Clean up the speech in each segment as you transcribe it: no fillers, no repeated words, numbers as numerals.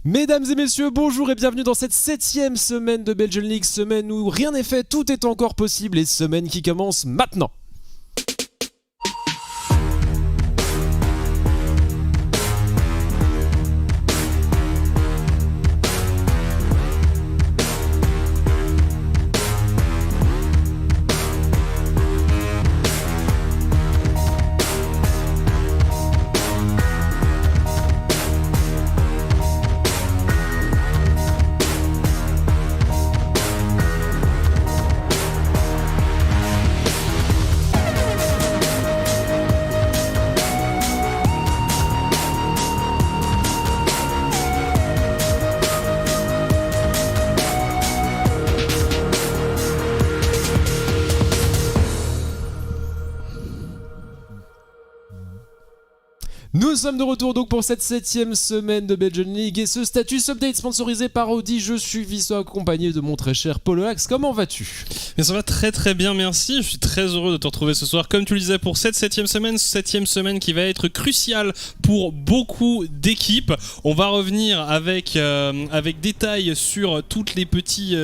Mesdames et messieurs, bonjour et bienvenue dans cette 7e semaine de Belgian League, semaine où rien n'est fait, tout est encore possible et semaine qui commence maintenant. Nous sommes de retour donc pour cette 7e semaine de Belgian League et ce status update sponsorisé par Audi. Je suis Visso accompagné de mon très cher Poloax. Comment vas-tu ? Mais ça va très très bien, merci. Je suis très heureux de te retrouver ce soir, comme tu le disais, pour cette 7e semaine qui va être cruciale pour beaucoup d'équipes. On va revenir avec détails sur toutes les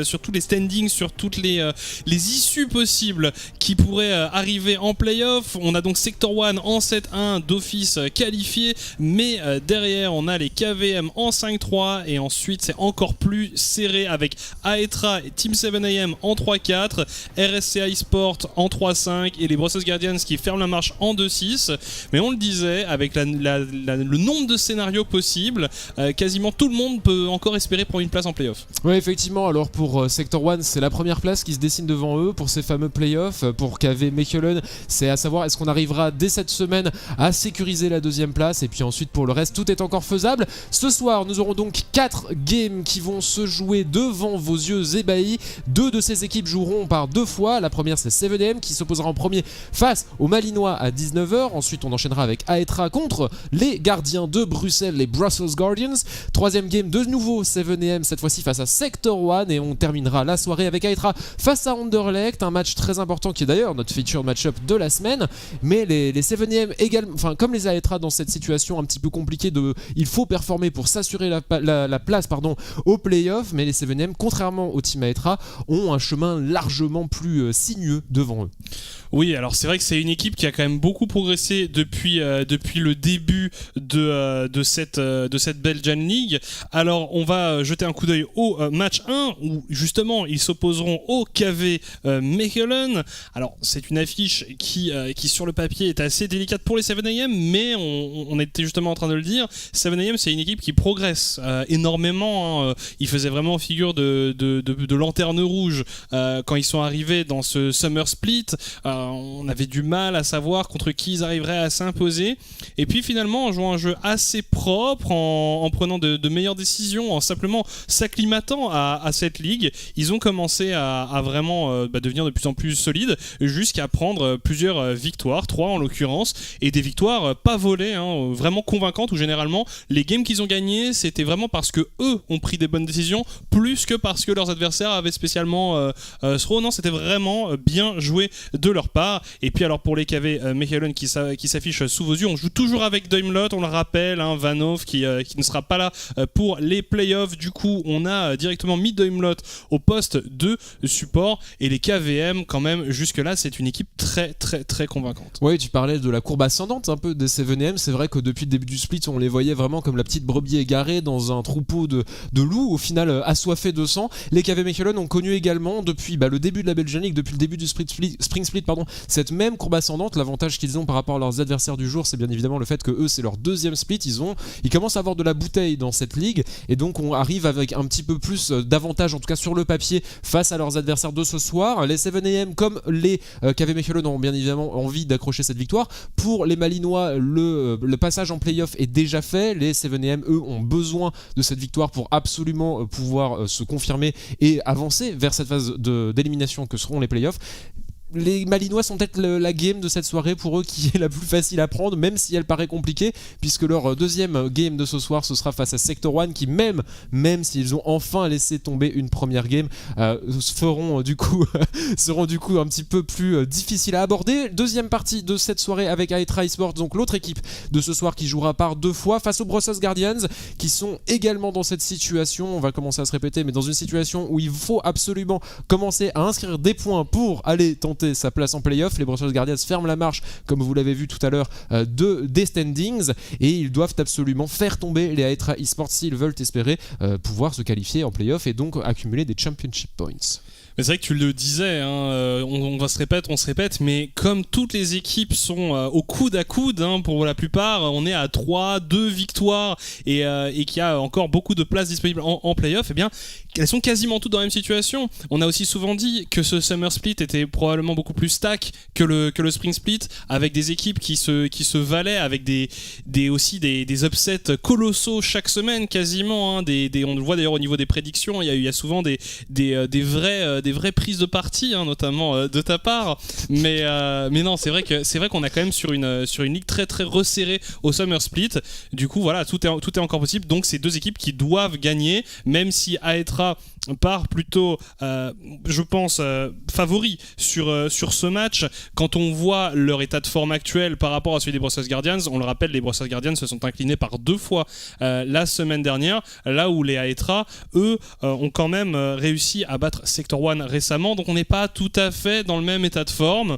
sur tous les standings, sur toutes les issues possibles qui pourraient arriver en playoff. On a donc Sector 1 en 7-1 d'office qualifié, mais derrière on a les KVM en 5-3 et ensuite c'est encore plus serré avec Aetra et Team 7AM en 3-4, RSCA eSport en 3-5 et les Brussels Guardians qui ferment la marche en 2-6. Mais on le disait, avec le nombre de scénarios possibles, quasiment tout le monde peut encore espérer prendre une place en playoff. Oui, effectivement. Alors pour Sector 1, c'est la première place qui se dessine devant eux pour ces fameux playoffs. Pour KV Mechelen, c'est à savoir est-ce qu'on arrivera dès cette semaine à sécuriser la deuxième place, et puis ensuite pour le reste tout est encore faisable. Ce soir nous aurons donc 4 games qui vont se jouer devant vos yeux ébahis. 2 de ces équipes joueront par 2 fois. La première c'est 7AM qui s'opposera en premier face aux Malinois à 19h. Ensuite on enchaînera avec Aetra contre les gardiens de Bruxelles, les Brussels Guardians. Troisième game de nouveau 7AM, cette fois-ci face à Sector 1, et on terminera la soirée avec Aetra face à Anderlecht, un match très important qui est d'ailleurs notre featured match-up de la semaine. Mais les 7AM également, enfin comme les Aetra dans cette situation un petit peu compliquée il faut performer pour s'assurer la place au play-off, mais les 7AM, contrairement au Team Aetra, ont un chemin largement plus sinueux devant eux. Oui, alors c'est vrai que c'est une équipe qui a quand même beaucoup progressé depuis le début de cette Belgian League. Alors on va jeter un coup d'œil au match 1 où justement ils s'opposeront au KV Mechelen. Alors c'est une affiche qui sur le papier est assez délicate pour les 7AM, mais on était justement en train de le dire, 7AM c'est une équipe qui progresse énormément. Ils faisaient vraiment figure de lanterne rouge quand ils sont arrivés dans ce Summer Split. On avait du mal à savoir contre qui ils arriveraient à s'imposer, et puis finalement en jouant un jeu assez propre, en prenant de meilleures décisions, en simplement s'acclimatant à cette ligue, ils ont commencé à vraiment devenir de plus en plus solides, jusqu'à prendre plusieurs victoires, 3 en l'occurrence, et des victoires pas volées, vraiment convaincantes, où généralement les games qu'ils ont gagnés c'était vraiment parce que eux ont pris des bonnes décisions plus que parce que leurs adversaires avaient spécialement non, c'était vraiment bien joué de leur part. Et puis alors pour les KV Mechelen qui s'affichent sous vos yeux, on joue toujours avec Daimlot, on le rappelle, Vanov qui ne sera pas là pour les playoffs. Du coup on a directement mis Daimlot au poste de support, et les KVM quand même jusque là c'est une équipe très très très convaincante. Oui, tu parlais de la courbe ascendante un peu des 7AM. C'est vrai que depuis le début du split on les voyait vraiment comme la petite brebis égarée dans un troupeau de loups, au final assoiffés de sang. Les KV Mechelen ont connu également depuis le début de la Belgian League, depuis le début du Spring Split, cette même courbe ascendante. L'avantage qu'ils ont par rapport à leurs adversaires du jour, c'est bien évidemment le fait que eux c'est leur deuxième split, ils commencent à avoir de la bouteille dans cette ligue, et donc on arrive avec un petit peu plus d'avantage, en tout cas sur le papier, face à leurs adversaires de ce soir. Les 7AM comme les KV Mechelen ont bien évidemment envie d'accrocher cette victoire. Pour les Malinois, le passage en playoff est déjà fait. Les 7AM eux ont besoin de cette victoire pour absolument pouvoir se confirmer et avancer vers cette phase d'élimination que seront les playoffs. les Malinois sont peut-être la game de cette soirée pour eux qui est la plus facile à prendre, même si elle paraît compliquée, puisque leur deuxième game de ce soir, ce sera face à Sector One, qui même s'ils ont enfin laissé tomber une première game, seront du coup un petit peu plus difficiles à aborder. Deuxième partie de cette soirée avec Aetra Esports, donc l'autre équipe de ce soir qui jouera par 2 fois face aux Brussels Guardians, qui sont également dans cette situation, on va commencer à se répéter, mais dans une situation où il faut absolument commencer à inscrire des points pour aller tenter sa place en playoff. Les Brussels Guardians ferment la marche, comme vous l'avez vu tout à l'heure, des standings, et ils doivent absolument faire tomber les Aetra Esports s'ils veulent espérer pouvoir se qualifier en playoff et donc accumuler des championship points. Mais c'est vrai que tu le disais, hein, on se répète, mais comme toutes les équipes sont au coude à coude, hein, pour la plupart, on est à 2 victoires et qu'il y a encore beaucoup de places disponibles en play-off, eh bien, elles sont quasiment toutes dans la même situation. On a aussi souvent dit que ce Summer Split était probablement beaucoup plus stack que le Spring Split, avec des équipes qui se valaient, avec aussi des upsets colossaux chaque semaine quasiment, hein, on le voit d'ailleurs au niveau des prédictions, il y a souvent des vraies prises de parti, hein, notamment de ta part, mais non, c'est vrai qu'on a quand même sur une ligue très très resserrée au Summer Split. Du coup voilà, tout est encore possible, donc c'est 2 équipes qui doivent gagner, même si Aetra part plutôt je pense favori sur ce match. Quand on voit leur état de forme actuel par rapport à celui des Brussels Guardians, on le rappelle, les Brussels Guardians se sont inclinés par 2 fois la semaine dernière, là où les Aetra eux ont quand même réussi à battre Sector One récemment, donc on n'est pas tout à fait dans le même état de forme.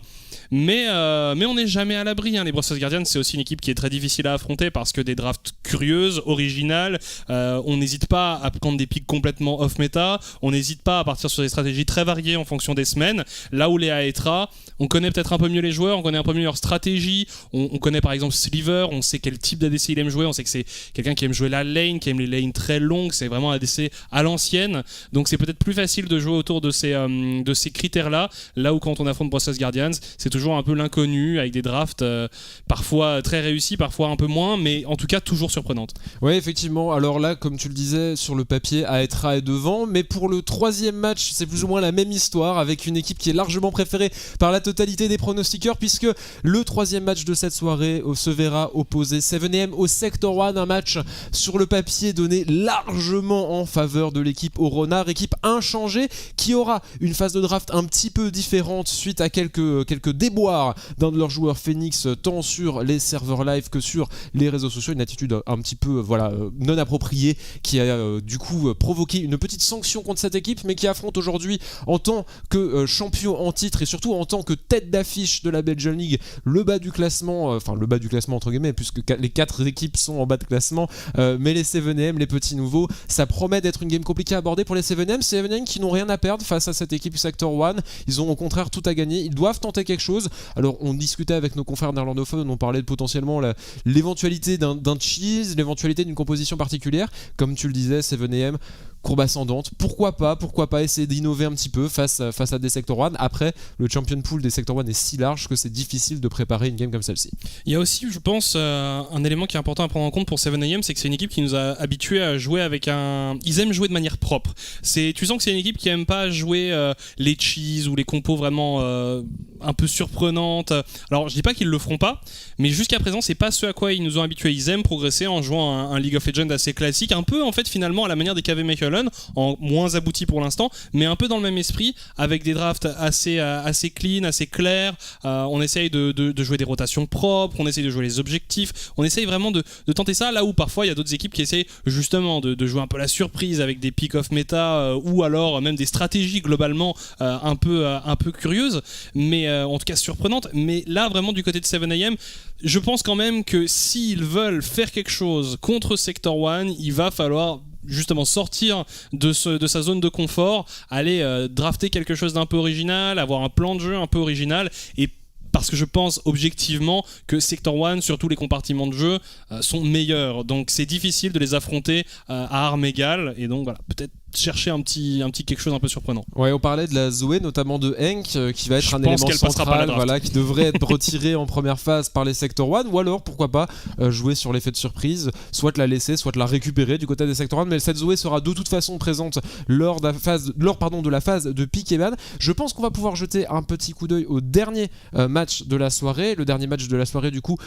Mais on n'est jamais à l'abri, hein. Les Brussels Guardians, c'est aussi une équipe qui est très difficile à affronter parce que des drafts curieuses, originales, on n'hésite pas à prendre des picks complètement off-meta, on n'hésite pas à partir sur des stratégies très variées en fonction des semaines. Là où les Aetra, on connaît peut-être un peu mieux les joueurs, on connaît un peu mieux leur stratégie, on connaît par exemple Sliver, on sait quel type d'ADC il aime jouer, on sait que c'est quelqu'un qui aime jouer la lane, qui aime les lanes très longues, c'est vraiment un ADC à l'ancienne, donc c'est peut-être plus facile de jouer autour de ces critères-là, là où quand on affronte Brussels Guardians, c'est toujours un peu l'inconnu, avec des drafts parfois très réussis, parfois un peu moins, mais en tout cas toujours surprenantes. Oui, effectivement. Alors là, comme tu le disais, sur le papier, Aetra est devant, mais pour le 3e match, c'est plus ou moins la même histoire, avec une équipe qui est largement préférée par la totalité des pronostiqueurs, puisque le 3e match de cette soirée se verra opposer 7am au Sector One, un match sur le papier donné largement en faveur de l'équipe au renard, équipe inchangée, qui aura une phase de draft un petit peu différente suite à quelques déboires d'un de leurs joueurs Phoenix, tant sur les serveurs live que sur les réseaux sociaux, une attitude un petit peu non appropriée qui a du coup provoqué une petite sanction contre cette équipe, mais qui affronte aujourd'hui en tant que champion en titre et surtout en tant que tête d'affiche de la Belgian League le bas du classement, le bas du classement entre guillemets, puisque les 4 équipes sont en bas de classement, mais les 7am, les petits nouveaux, ça promet d'être une game compliquée à aborder pour les 7am qui n'ont rien à perdre face à cette équipe Sector One. Ils ont au contraire tout à gagner, ils doivent tenter quelque chose. Alors on discutait avec nos confrères néerlandophones, on parlait de potentiellement l'éventualité d'un cheese, l'éventualité d'une composition particulière, comme tu le disais, 7am, courbe ascendante, pourquoi pas essayer d'innover un petit peu face à des Sector One. Après, le champion pool des Sector One est si large que c'est difficile de préparer une game comme celle-ci. Il y a aussi, je pense, un élément qui est important à prendre en compte pour 7am, c'est que c'est une équipe qui nous a habitués à jouer avec ils aiment jouer de manière propre. Tu sens que c'est une équipe qui aime pas jouer les cheese ou les compos vraiment un peu surprenantes. Alors, je dis pas qu'ils le feront pas, mais jusqu'à présent, c'est pas ce à quoi ils nous ont habitués. Ils aiment progresser en jouant un League of Legends assez classique, un peu en fait finalement à la manière des KV Mechelen, en moins abouti pour l'instant, mais un peu dans le même esprit, avec des drafts assez clean, assez clairs. On essaye de jouer des rotations propres, on essaye de jouer les objectifs, on essaye vraiment de tenter ça, là où parfois il y a d'autres équipes qui essayent justement de jouer un peu la surprise avec des pick off méta ou alors même des stratégies globalement un peu curieuses, mais en tout cas surprenantes. Mais là vraiment du côté de 7am, je pense quand même que s'ils veulent faire quelque chose contre Sector One, il va falloir justement sortir de sa zone de confort, aller drafter quelque chose d'un peu original, avoir un plan de jeu un peu original, et parce que je pense objectivement que Sector One, sur tous les compartiments de jeu, sont meilleurs. Donc c'est difficile de les affronter à armes égales, et donc voilà, peut-être chercher un petit quelque chose un peu surprenant. Ouais, on parlait de la Zoé, notamment de Hank, qui va être un élément central, qui devrait être retiré en première phase par les Sector 1, ou alors pourquoi pas jouer sur l'effet de surprise, soit la laisser, soit la récupérer du côté des Sector 1, mais cette Zoé sera de toute façon présente lors de la phase de pick and ban. Je pense qu'on va pouvoir jeter un petit coup d'œil au dernier match de la soirée, le dernier match de la soirée du coup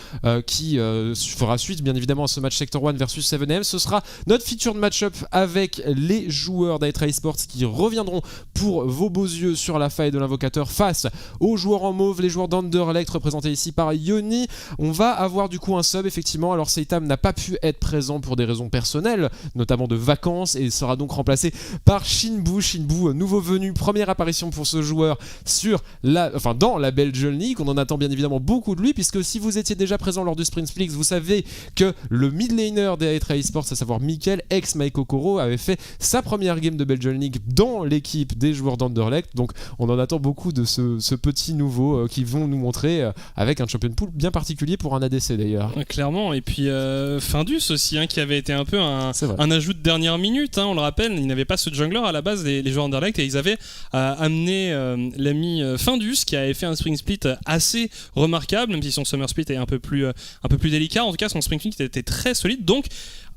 qui fera suite bien évidemment à ce match Sector 1 versus 7M. Ce sera notre featured match-up avec les joueurs d'Aetra Esports qui reviendront pour vos beaux yeux sur la faille de l'invocateur face aux joueurs en mauve, les joueurs d'Anderlecht représentés ici par Yoni. On va avoir du coup un sub effectivement. Alors Seitam n'a pas pu être présent pour des raisons personnelles, notamment de vacances, et sera donc remplacé par Shinbu, nouveau venu, première apparition pour ce joueur dans la Belgian League. On en attend bien évidemment beaucoup de lui, puisque si vous étiez déjà présent lors du Sprint Splix, vous savez que le mid laner des Aetra Esports, à savoir Mikkel, ex Maiko Koro, avait fait sa première game de Belgian League dans l'équipe des joueurs d'Anderlecht. Donc on en attend beaucoup de ce petit nouveau qui vont nous montrer avec un champion pool bien particulier pour un ADC d'ailleurs. Clairement, et puis Findus aussi, qui avait été un peu un ajout de dernière minute, on le rappelle, ils n'avaient pas ce jungler à la base, les joueurs Anderlecht, et ils avaient amené l'ami Findus qui avait fait un spring split assez remarquable, même si son summer split est un peu plus délicat. En tout cas, son spring split était très solide, donc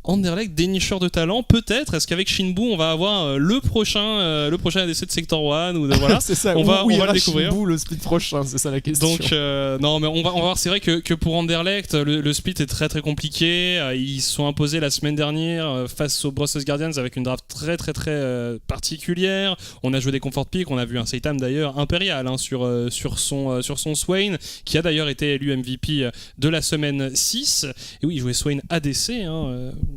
Anderlecht, dénicheur de talent, peut-être. Est-ce qu'avec Shinbu, on va avoir le prochain ADC de Sector 1 ou voilà. C'est ça. On va le découvrir. Shinbu, le split prochain, c'est ça la question. Donc non, mais on va voir. C'est vrai que pour Anderlecht, le split est très très compliqué. Ils se sont imposés la semaine dernière face aux Brussels Guardians avec une draft très très très particulière. On a joué des comfort picks. On a vu un Seitam d'ailleurs impérial sur son Swain, qui a d'ailleurs été élu MVP de la semaine 6. Et oui, il jouait Swain ADC.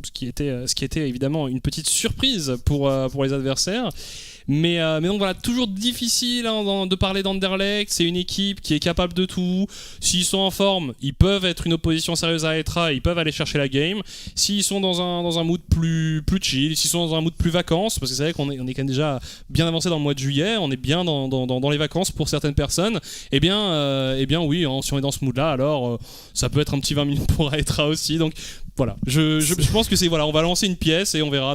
Ce qui était évidemment une petite surprise pour les adversaires. Mais donc voilà, toujours difficile de parler d'Anderlecht. C'est une équipe qui est capable de tout. S'ils sont en forme, ils peuvent être une opposition sérieuse à Aetra, ils peuvent aller chercher la game. S'ils sont dans un mood plus chill, s'ils sont dans un mood plus vacances, parce que c'est vrai qu'on est quand même déjà bien avancé dans le mois de juillet, on est bien dans les vacances pour certaines personnes, et bien oui, si on est dans ce mood là, alors ça peut être un petit 20 minutes pour Aetra aussi. Donc voilà, je pense que on va lancer une pièce et on verra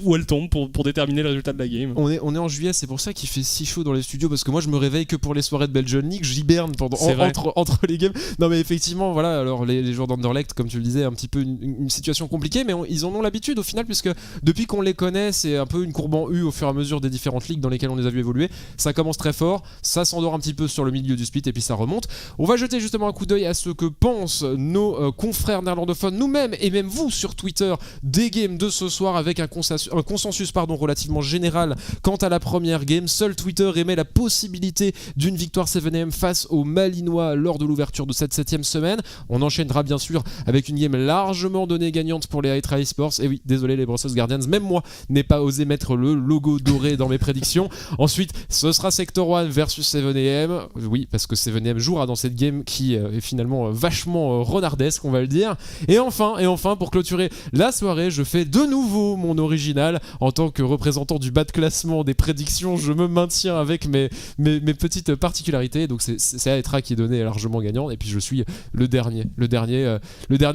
où elle tombe pour déterminer le résultat de la game. On est en juillet, c'est pour ça qu'il fait si chaud dans les studios, parce que moi je me réveille que pour les soirées de Belgian League, j'hiberne entre les games. Non mais effectivement, voilà, alors les joueurs d'Anderlecht, comme tu le disais, un petit peu une situation compliquée, mais ils en ont l'habitude au final, puisque depuis qu'on les connaît, c'est un peu une courbe en U au fur et à mesure des différentes ligues dans lesquelles on les a vu évoluer. Ça commence très fort, ça s'endort un petit peu sur le milieu du split et puis ça remonte. On va jeter justement un coup d'œil à ce que pensent nos confrères néerlandophones, nous-mêmes et même vous sur Twitter, des games de ce soir avec un consensus relativement général quant à la première game. Seul Twitter émet la possibilité d'une victoire 7M face aux Malinois lors de l'ouverture de cette 7ème semaine. On enchaînera bien sûr avec une game largement donnée gagnante pour les Aetra Esports. Et oui, désolé les Brussels Guardians, même moi n'ai pas osé mettre le logo doré dans mes prédictions. Ensuite, ce sera Sector 1 versus 7M. Oui, parce que 7M jouera dans cette game qui est finalement vachement renardesque, on va le dire. Et enfin, pour clôturer la soirée, je fais de nouveau mon original. En tant que représentant du bas de classement des prédictions, je me maintiens avec mes petites particularités. Donc c'est Aetra qui est donné largement gagnant. Et puis je suis le dernier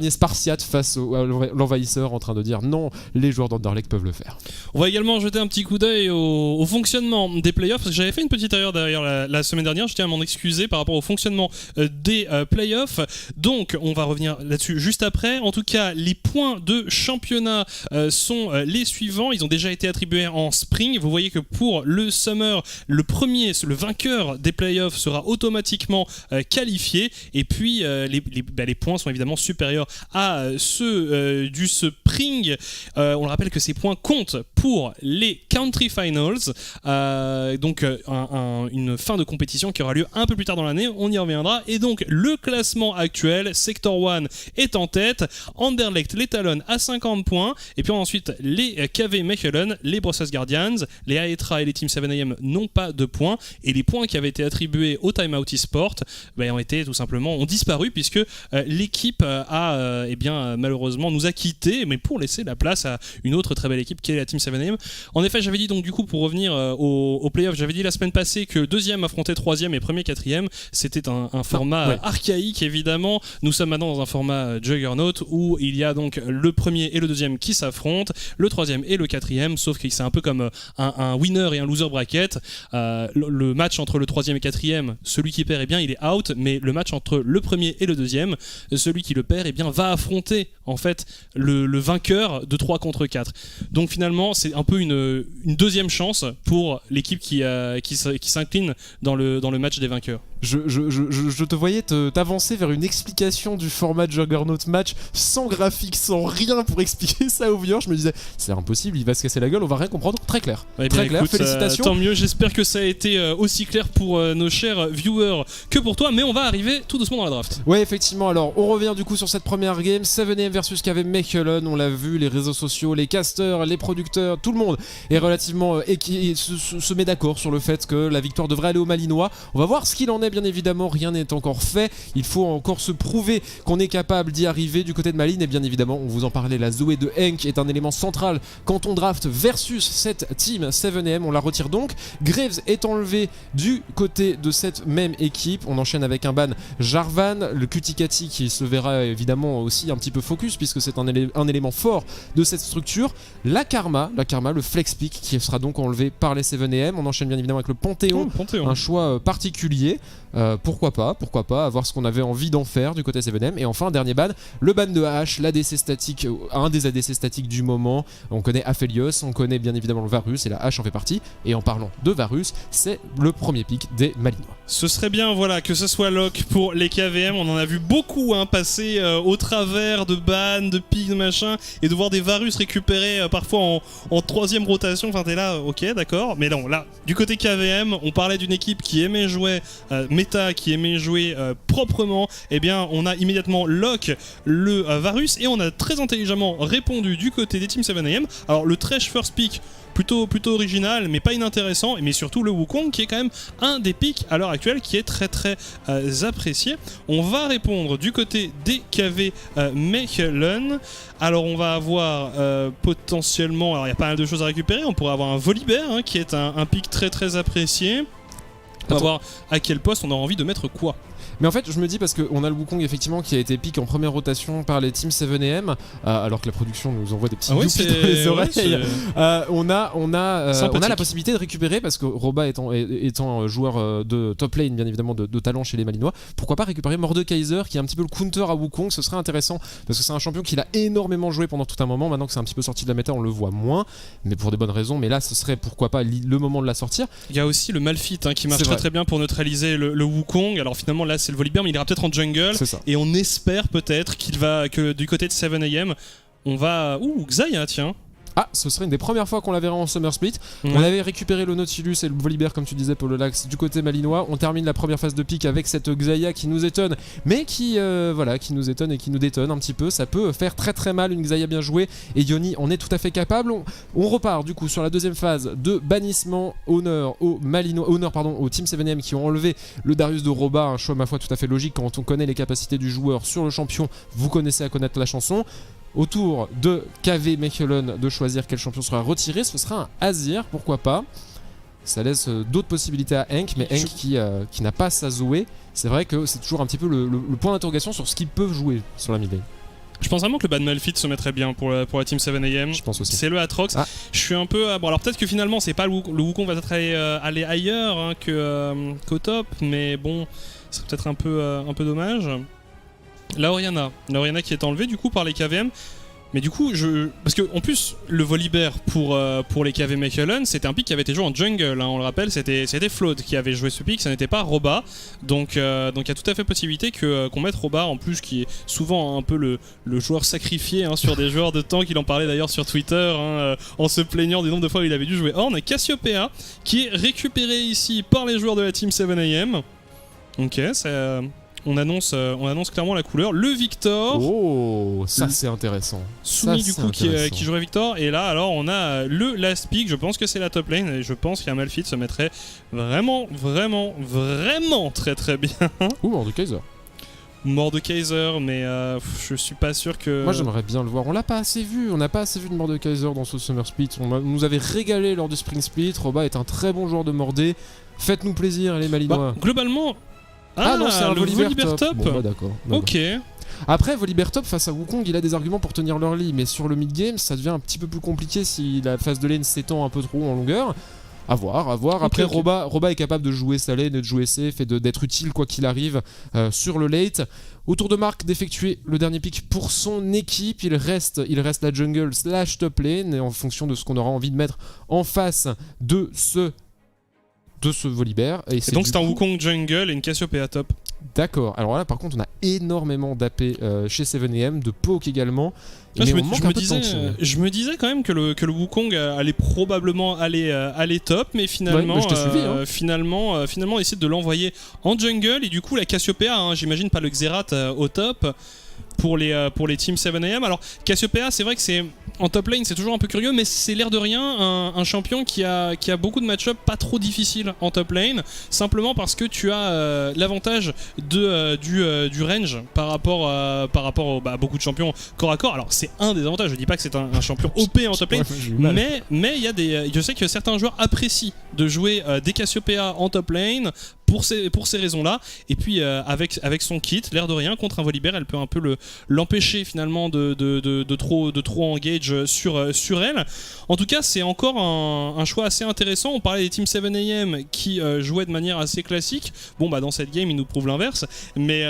Spartiate face à l'envahisseur en train de dire non, les joueurs d'Anderlecht peuvent le faire. On va également jeter un petit coup d'œil au fonctionnement des playoffs, parce que j'avais fait une petite erreur d'ailleurs la semaine dernière. Je tiens à m'en excuser par rapport au fonctionnement des playoffs. Donc on va revenir là-dessus juste après. En tout cas, les points de championnat sont les suivants. Ils ont déjà été attribués en spring. Vous voyez que pour le summer, le vainqueur des playoffs sera automatiquement qualifié. Et puis les points sont évidemment supérieurs à ceux du spring. On le rappelle que ces points comptent pour les country finals. Donc une fin de compétition qui aura lieu un peu plus tard dans l'année. On y reviendra. Et donc le classement actuel, Sector 1 est en tête. Anderlecht, les Talons à 50 points. Et puis ensuite les KV Mechelen, les Brussels Guardians, les Aetra et les Team 7AM n'ont pas de points. Et les points qui avaient été attribués au Time Out eSport ont disparu, puisque l'équipe a malheureusement nous a quittés, mais pour laisser la place à une autre très belle équipe qui est la Team 7AM. En effet, j'avais dit donc du coup, pour revenir au playoff, j'avais dit la semaine passée que deuxième affrontait troisième et premier quatrième. C'était un format archaïque évidemment. Nous sommes maintenant dans un format Juggernaut où où il y a donc le premier et le deuxième qui s'affrontent, le troisième et le quatrième, sauf que c'est un peu comme un winner et un loser bracket. Le match entre le troisième et quatrième, celui qui perd, eh bien, il est out, mais le match entre le premier et le deuxième, celui qui le perd, eh bien, va affronter en fait le vainqueur de 3 contre 4. Donc finalement, c'est un peu une deuxième chance pour l'équipe qui s'incline dans le match des vainqueurs. Je te voyais t'avancer vers une explication du format Juggernaut match sans graphique, sans rien pour expliquer ça aux viewers. Je me disais, c'est impossible, il va se casser la gueule, on va rien comprendre. Très clair. Eh bien, très clair, écoute, félicitations. Tant mieux, j'espère que ça a été aussi clair pour nos chers viewers que pour toi, mais on va arriver tout doucement dans la draft. Ouais, effectivement, alors on revient du coup sur cette première game, 7am versus KV Mechelen, on l'a vu, les réseaux sociaux, les casters, les producteurs, tout le monde est relativement se met d'accord sur le fait que la victoire devrait aller aux Malinois. On va voir ce qu'il en est, bien évidemment, rien n'est encore fait, il faut encore se prouver qu'on est capable d'y arriver du côté de Malines, et bien évidemment, on vous en parlait, la Zoé de Henk est un élément central quand on draft versus cette team 7am, on la retire donc. Graves est enlevé du côté de cette même équipe, on enchaîne avec un ban Jarvan, le Cuticati qui se verra évidemment aussi un petit peu focus puisque c'est un élément fort de cette structure. La Karma, le flex pick qui sera donc enlevé par les 7am. On enchaîne bien évidemment avec le Panthéon, un choix particulier. Pourquoi pas, à voir ce qu'on avait envie d'en faire du côté 7am. Et enfin, dernier ban, le ban de H, l'ADC statique, un des ADC statiques du moment. On connaît Aphelios, on connaît bien évidemment le Varus et la H en fait partie. Et en parlant de Varus, c'est le premier pick des Malinois. Ce serait bien, voilà, que ce soit lock pour les KVM. On en a vu beaucoup passer au travers de ban, de pick, de machin, et de voir des Varus récupérés parfois en troisième rotation. Enfin, t'es là, ok, d'accord. Mais non, là, du côté KVM, on parlait d'une équipe qui aimait jouer méta, qui aimait jouer proprement. Eh bien, on a immédiatement lock le Varus, et on a très intelligemment répondu du côté des Team 7am. Alors, le Thresh first pick, plutôt original, mais pas inintéressant, mais surtout le Wukong qui est quand même un des picks à l'heure actuelle qui est très apprécié. On va répondre du côté des KV Mechelen. Alors on va avoir potentiellement, alors il y a pas mal de choses à récupérer, on pourrait avoir un Volibear qui est un pick très apprécié. On va voir à quel poste on a envie de mettre quoi. Mais en fait, je me dis, parce qu'on a le Wukong effectivement qui a été pick en première rotation par les Team 7am, alors que la production nous envoie des petits youpi dans les oreilles. On a la possibilité de récupérer, parce que Roba étant joueur de top lane, bien évidemment, de talent chez les Malinois, pourquoi pas récupérer Mordekaiser qui est un petit peu le counter à Wukong. Ce serait intéressant, parce que c'est un champion qu'il a énormément joué pendant tout un moment. Maintenant que c'est un petit peu sorti de la méta, on le voit moins, mais pour des bonnes raisons. Mais là, ce serait pourquoi pas le moment de la sortir. Il y a aussi le Malphite qui marche très bien pour neutraliser le Wukong. Alors finalement, là, c'est le Volibear, mais il ira peut-être en jungle, et on espère peut-être que du côté de 7am on va... Xayah, tiens. Ah, ce serait une des premières fois qu'on la verrait en Summer Split. On avait récupéré le Nautilus et le Volibear, comme tu disais, pour le Lax du côté malinois. On termine la première phase de pick avec cette Xayah qui nous étonne, mais qui nous étonne et qui nous détonne un petit peu. Ça peut faire très mal, une Xayah bien jouée, et Yoni en est tout à fait capable. On repart du coup sur la deuxième phase de bannissement. Honneur au Team 7am qui ont enlevé le Darius de Roba, un choix ma foi tout à fait logique quand on connaît les capacités du joueur sur le champion. Vous connaissez à connaître la chanson. Autour de KV Mechelen de choisir quel champion sera retiré, ce sera un Azir, pourquoi pas. Ça laisse d'autres possibilités à Henk, mais Henk qui n'a pas sa Zoé, c'est vrai que c'est toujours un petit peu le point d'interrogation sur ce qu'ils peuvent jouer sur la mid lane. Je pense vraiment que le ban Malphite se mettrait bien pour la team 7am. Je pense aussi. C'est le Atrox. Je suis un peu... Bon, alors peut-être que finalement, c'est pas le Wukong va peut-être aller ailleurs qu'au top, mais bon, c'est peut-être un peu dommage. La Orianna qui est enlevée du coup par les KVM. Mais du coup, parce que en plus, le Volibear pour les KV Mechelen, c'était un pick qui avait été joué en jungle, on le rappelle, c'était Float qui avait joué ce pick, ça n'était pas Roba. Donc il y a tout à fait possibilité qu'on mette Roba, en plus qui est souvent un peu le joueur sacrifié sur des joueurs de tank. Il en parlait d'ailleurs sur Twitter en se plaignant du nombre de fois où il avait dû jouer Ornn. Cassiopeia qui est récupéré ici par les joueurs de la team 7am. Ok, on annonce clairement la couleur. Le Victor. Oh, ça c'est intéressant. Soumis du coup qui jouerait Victor. Et là alors on a le last pick. Je pense que c'est la top lane. Et je pense qu'un Malphite se mettrait vraiment très bien. Ou Mordekaiser. Mordekaiser, mais je suis pas sûr que... Moi j'aimerais bien le voir. On l'a pas assez vu. On n'a pas assez vu de Mordekaiser dans ce Summer Split. On nous avait régalé lors du Spring Split. Roba est un très bon joueur de Mordé. Faites-nous plaisir les Malinois. Globalement... Ah non, c'est un le Volibear top. Bon, d'accord. Ok. Après, Volibear top face à Wukong, il a des arguments pour tenir l'early, mais sur le mid-game, ça devient un petit peu plus compliqué si la phase de lane s'étend un peu trop en longueur. À voir. Après, Ok. Roba est capable de jouer sa lane, de jouer safe et d'être utile quoi qu'il arrive sur le late. Autour de Marc d'effectuer le dernier pick pour son équipe. Il reste la jungle / top lane, et en fonction de ce qu'on aura envie de mettre en face de ce Volibear. Et donc c'est un Wukong jungle et une Cassiopeia top. D'accord. Alors là, par contre, on a énormément d'AP chez 7am, de poke également. Là, Mais je on manque un peu de disais, tanking. je me disais quand même que le Wukong allait probablement aller top, mais finalement, Ouais, bah, je t'ai suivi, hein. finalement, on essaie de l'envoyer en jungle, et du coup la Cassiopeia, hein, j'imagine pas le Xerath au top pour les teams 7am. Alors Cassiopeia, c'est vrai que c'est en top lane, c'est toujours un peu curieux, mais c'est l'air de rien un champion qui a beaucoup de match-up pas trop difficiles en top lane, simplement parce que tu as l'avantage du range par rapport à beaucoup de champions corps à corps. Alors c'est un des avantages, je dis pas que c'est un champion OP en top lane, Ouais, j'ai eu mal. mais il y a je sais que certains joueurs apprécient de jouer des Cassiopeia en top lane pour ces raisons-là. Et puis avec son kit, l'air de rien, contre un Volibear, elle peut un peu l'empêcher finalement de trop engage sur elle. En tout cas, c'est encore un choix assez intéressant. On parlait des Team 7am qui jouaient de manière assez classique. Bon, bah dans cette game, ils nous prouvent l'inverse. Mais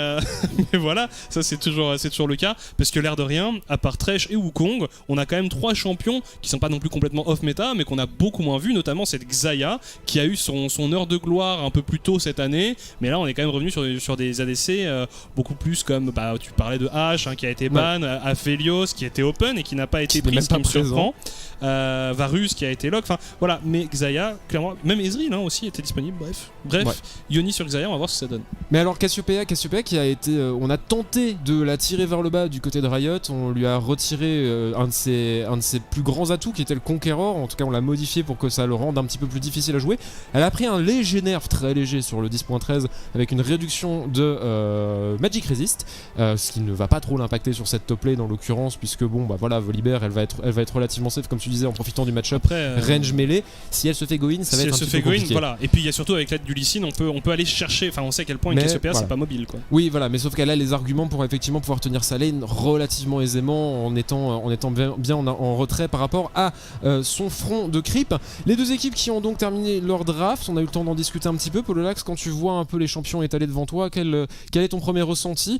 voilà, ça c'est toujours le cas. Parce que l'air de rien, à part Thresh et Wukong, on a quand même 3 champions qui sont pas non plus complètement off-meta, mais qu'on a beaucoup moins vu, notamment cette Xayah qui a eu son heure de gloire un peu plus tôt cette année. Mais là, on est quand même revenu sur des ADC beaucoup plus comme, bah, tu parlais de H qui a été ban, Aphelios qui était open et qui n'a pas été Qui n'est pris, même ce qui pas me présent. surprend. Varus qui a été lock, enfin voilà, mais Xayah, clairement, même Ezreal aussi était disponible. Bref, Ouais. Yoni sur Xayah, on va voir ce que ça donne. Mais alors Cassiopeia qui a été, on a tenté de la tirer vers le bas du côté de Riot, on lui a retiré un de ses plus grands atouts qui était le Conqueror. En tout cas, on l'a modifié pour que ça le rende un petit peu plus difficile à jouer. Elle a pris un léger nerf, très léger sur le 10.13, avec une réduction de Magic Resist, ce qui ne va pas trop l'impacter sur cette top lane en l'occurrence, puisque bon bah voilà, Volibear elle va être relativement safe comme tu disais, en profitant du match-up Après, range mêlée. Si elle se fait go-in, ça va si être elle un se petit fait peu go in, compliqué. voilà. Et puis il y a surtout avec l'aide du Lee Sin, on peut aller chercher, enfin on sait à quel point une Mais Cassiopeia voilà. c'est pas mobile quoi. Oui, voilà, mais sauf qu'elle a les arguments pour effectivement pouvoir tenir sa lane relativement aisément en étant bien en retrait par rapport à son front de creep. Les deux équipes qui ont donc terminé leur draft, on a eu le temps d'en discuter un petit peu. Pololax, quand tu vois un peu les champions étalés devant toi, quel est ton premier ressenti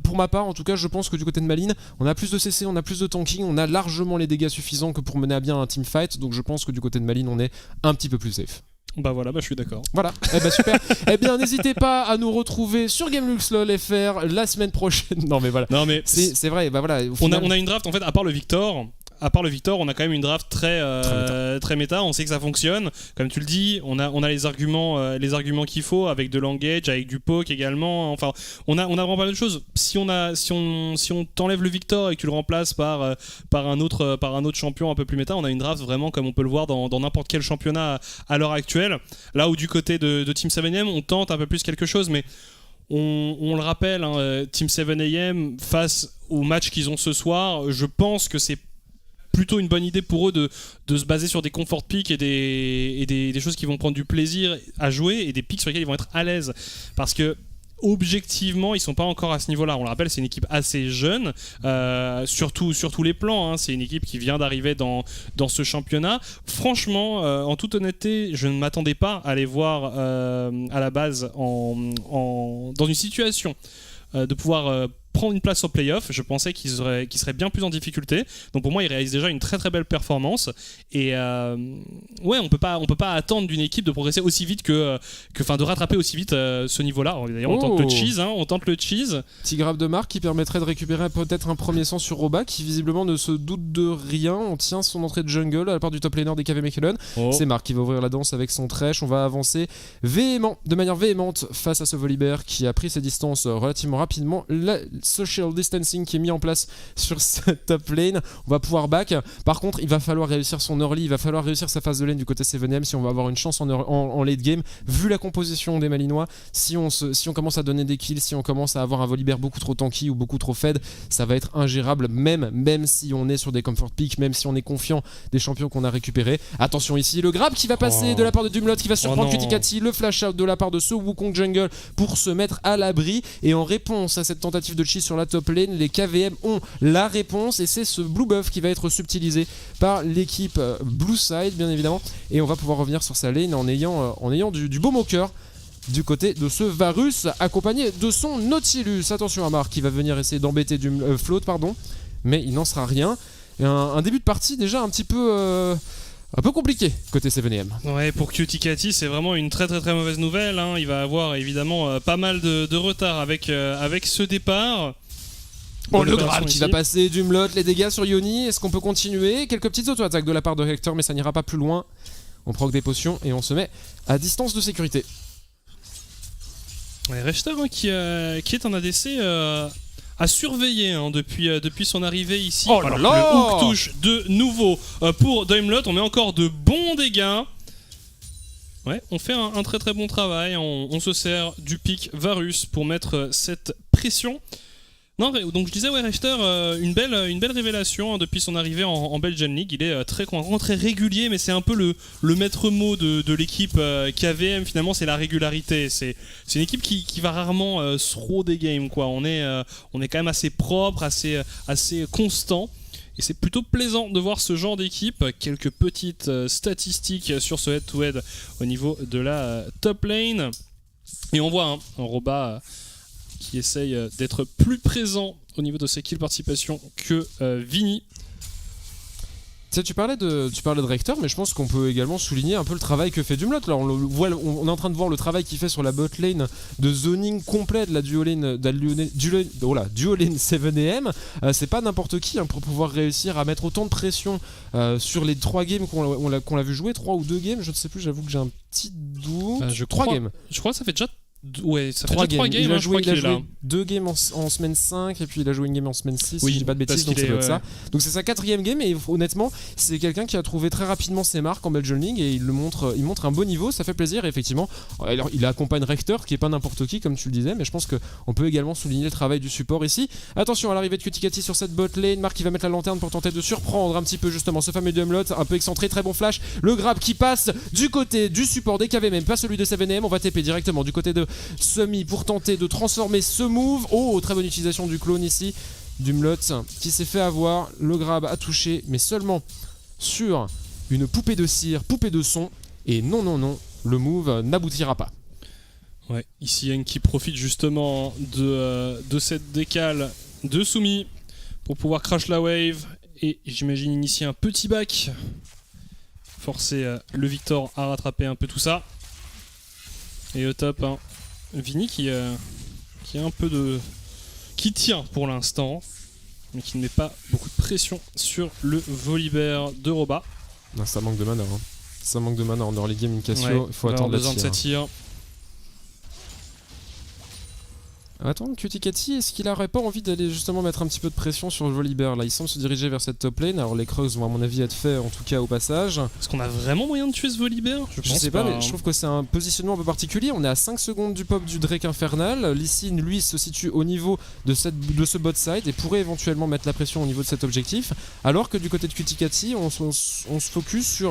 pour ma part, en tout cas, je pense que du côté de Maline, on a plus de CC, on a plus de tanking, on a largement les dégâts suffisants que pour mener à bien un teamfight. Donc je pense que du côté de Maline, on est un petit peu plus safe. Bah voilà, je suis d'accord. Voilà, super. Eh bien, n'hésitez pas à nous retrouver sur GameLuxLol FR la semaine prochaine. Non, mais voilà. Non mais C'est vrai, bah voilà. Au on final, a une draft en fait, à part le Victor, on a quand même une draft très méta. On sait que ça fonctionne. Comme tu le dis, on a les arguments qu'il faut, avec de l'engage, avec du poke également. Enfin, on a vraiment pas mal de choses. Si on t'enlève le Victor et que tu le remplaces par un autre champion un peu plus méta, on a une draft vraiment comme on peut le voir dans n'importe quel championnat à l'heure actuelle. Là où du côté de Team 7am, on tente un peu plus quelque chose, mais on le rappelle, Team 7am face au match qu'ils ont ce soir, je pense que c'est plutôt une bonne idée pour eux de se baser sur des comfort picks et des choses qui vont prendre du plaisir à jouer, et des picks sur lesquels ils vont être à l'aise, parce que objectivement ils sont pas encore à ce niveau là. On le rappelle, c'est une équipe assez jeune sur tous les plans, c'est une équipe qui vient d'arriver dans ce championnat. Franchement, en toute honnêteté, je ne m'attendais pas à les voir à la base dans une situation de pouvoir prendre une place au playoff. Je pensais qu'ils seraient bien plus en difficulté. Donc pour moi, ils réalisent déjà une très très belle performance. Et ouais, on peut pas attendre d'une équipe de progresser aussi vite de rattraper aussi vite ce niveau-là. D'ailleurs, on tente le cheese. Petit grab de Marc qui permettrait de récupérer peut-être un premier sang sur Roba, qui visiblement ne se doute de rien. On tient son entrée de jungle à la part du top laner des KV Mechelen. C'est Marc qui va ouvrir la danse avec son Thresh. On va avancer de manière véhémente face à ce Volibear qui a pris ses distances relativement rapidement. La social distancing qui est mis en place sur cette top lane, on va pouvoir back. Par contre, il va falloir réussir son early, il va falloir réussir sa phase de lane du côté 7am si on va avoir une chance en late game. Vu la composition des Malinois, si on commence à donner des kills, si on commence à avoir un Volibear beaucoup trop tanky ou beaucoup trop fed, ça va être ingérable, même si on est sur des comfort picks, même si on est confiant des champions qu'on a récupérés. Attention ici, le grab qui va passer de la part de Dumlot, qui va surprendre Cuticati, le flash out de la part de ce Wukong jungle pour se mettre à l'abri. Et en réponse à cette tentative de Pucci sur la top lane. Les KVM ont la réponse et c'est ce blue buff qui va être subtilisé par l'équipe Blue Side bien évidemment, et on va pouvoir revenir sur sa lane en ayant du beau moqueur du côté de ce Varus accompagné de son Nautilus. Attention à Marc qui va venir essayer d'embêter du float mais il n'en sera rien. Et un début de partie déjà un peu compliqué côté 7ème. Ouais, pour Cutie Cathy, c'est vraiment une très très très mauvaise nouvelle. Hein. Il va avoir évidemment pas mal de retard avec ce départ. Le Graal qui va passer du mlot, les dégâts sur Yoni. Est-ce qu'on peut continuer? Quelques petites auto-attaques de la part de Hector, mais ça n'ira pas plus loin. On proc des potions et on se met à distance de sécurité. Ouais, Rechter hein, qui est en ADC à surveiller hein, depuis son arrivée ici. Oh là là, le hook touche de nouveau pour Daimlot. On met encore de bons dégâts. Ouais, on fait un très très bon travail. On se sert du pic Varus pour mettre cette pression. Non, donc je disais, ouais, Rechter, une belle révélation hein, depuis son arrivée en Belgian League. Il est très régulier, mais c'est un peu le maître mot de l'équipe KVM. Finalement, c'est la régularité. C'est une équipe qui va rarement throw des games, quoi. On est quand même assez propre, assez constant. Et c'est plutôt plaisant de voir ce genre d'équipe. Quelques petites statistiques sur ce head-to-head au niveau de la top lane. Et on voit un Roba qui essaye d'être plus présent au niveau de ses kills participation que Vini. Tu sais, tu parlais de Rector, mais je pense qu'on peut également souligner un peu le travail que fait Dumlot. Là, on est en train de voir le travail qu'il fait sur la bot lane de zoning complet de la duo lane 7ème. C'est pas n'importe qui hein, pour pouvoir réussir à mettre autant de pression sur les 3 games qu'on l'a vu jouer, 3 ou 2 games, je ne sais plus, j'avoue que j'ai un petit doute. 3 games. Je crois que ça fait déjà... Ouais, ça fait 3 déjà 3 games. Il a joué 2 games en semaine 5 et puis il a joué une game en semaine 6 oui, si je dis pas de bêtises, donc ça doit être ça. Donc c'est sa 4ème game et honnêtement c'est quelqu'un qui a trouvé très rapidement ses marques en Belgian League et il montre un bon niveau, ça fait plaisir. Et effectivement alors, il accompagne Rector qui est pas n'importe qui comme tu le disais, mais je pense qu'on peut également souligner le travail du support ici. Attention à l'arrivée de Cutie Cathy sur cette bot lane. Marc qui va mettre la lanterne pour tenter de surprendre un petit peu justement ce fameux Dumlot, un peu excentré, très bon flash, le grab qui passe du côté du support des KVM, pas celui de 7ème. On va TP directement du côté de Semi pour tenter de transformer ce move. Oh, très bonne utilisation du clone ici. Dumlot qui s'est fait avoir. Le grab a touché, mais seulement sur une poupée de cire, poupée de son. Et non, le move n'aboutira pas. Ouais, ici Yang qui profite justement de cette décale de Sumi pour pouvoir crash la wave. Et j'imagine initier un petit back. Forcer le Victor à rattraper un peu tout ça. Et au top, hein, Vini qui a un peu de... qui tient pour l'instant, mais qui ne met pas beaucoup de pression sur le Volibear de Roba. Non, ça manque de mana. Hein. Ça manque de mana en early game, Cassio. Il faut attendre besoin de sa tire. Attends, Cutie Cathy, est-ce qu'il n'aurait pas envie d'aller justement mettre un petit peu de pression sur le Volibear? Là, il semble se diriger vers cette top lane. Alors les Crocs vont à mon avis être faits, en tout cas au passage. Est-ce qu'on a vraiment moyen de tuer ce Volibear? Je sais pas, mais je trouve que c'est un positionnement un peu particulier. On est à 5 secondes du pop du Drake Infernal. Lee lui, se situe au niveau de ce bot side et pourrait éventuellement mettre la pression au niveau de cet objectif. Alors que du côté de Cutie Cathy, on se focus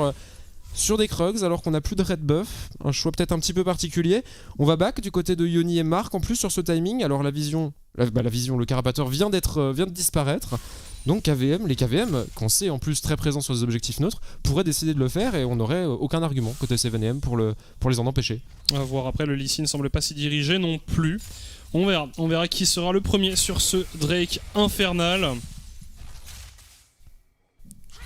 sur des Krugs alors qu'on n'a plus de red buff, un choix peut-être un petit peu particulier. On va back du côté de Yoni et Marc en plus sur ce timing. Alors la vision, le carapateur vient de disparaître. Donc les KVM, qu'on sait en plus très présents sur les objectifs neutres, pourraient décider de le faire et on n'aurait aucun argument côté 7ème pour les en empêcher. On va voir après, le Lee Sin ne semble pas s'y diriger non plus. On verra qui sera le premier sur ce Drake Infernal.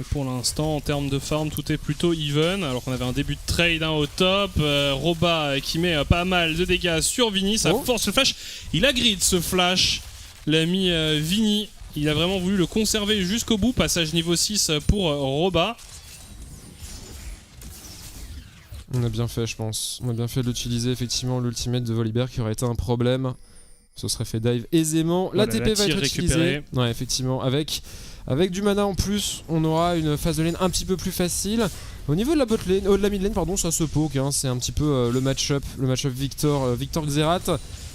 Et pour l'instant, en termes de farm, tout est plutôt even. Alors qu'on avait un début de trade au top. Roba qui met pas mal de dégâts sur Vini. Ça force le flash. Il a grid ce flash. L'ami Vini. Il a vraiment voulu le conserver jusqu'au bout. Passage niveau 6 pour Roba. On a bien fait, je pense. On a bien fait d'utiliser effectivement l'ultimate de Volibear qui aurait été un problème. Ce serait fait dive aisément. Voilà, la TP va être utilisée. Ouais, effectivement. Avec du mana en plus, on aura une phase de lane un petit peu plus facile. Au niveau de la bot lane, de la mid lane, pardon, ça se poke. Hein, c'est un petit peu le match-up Victor Xerath.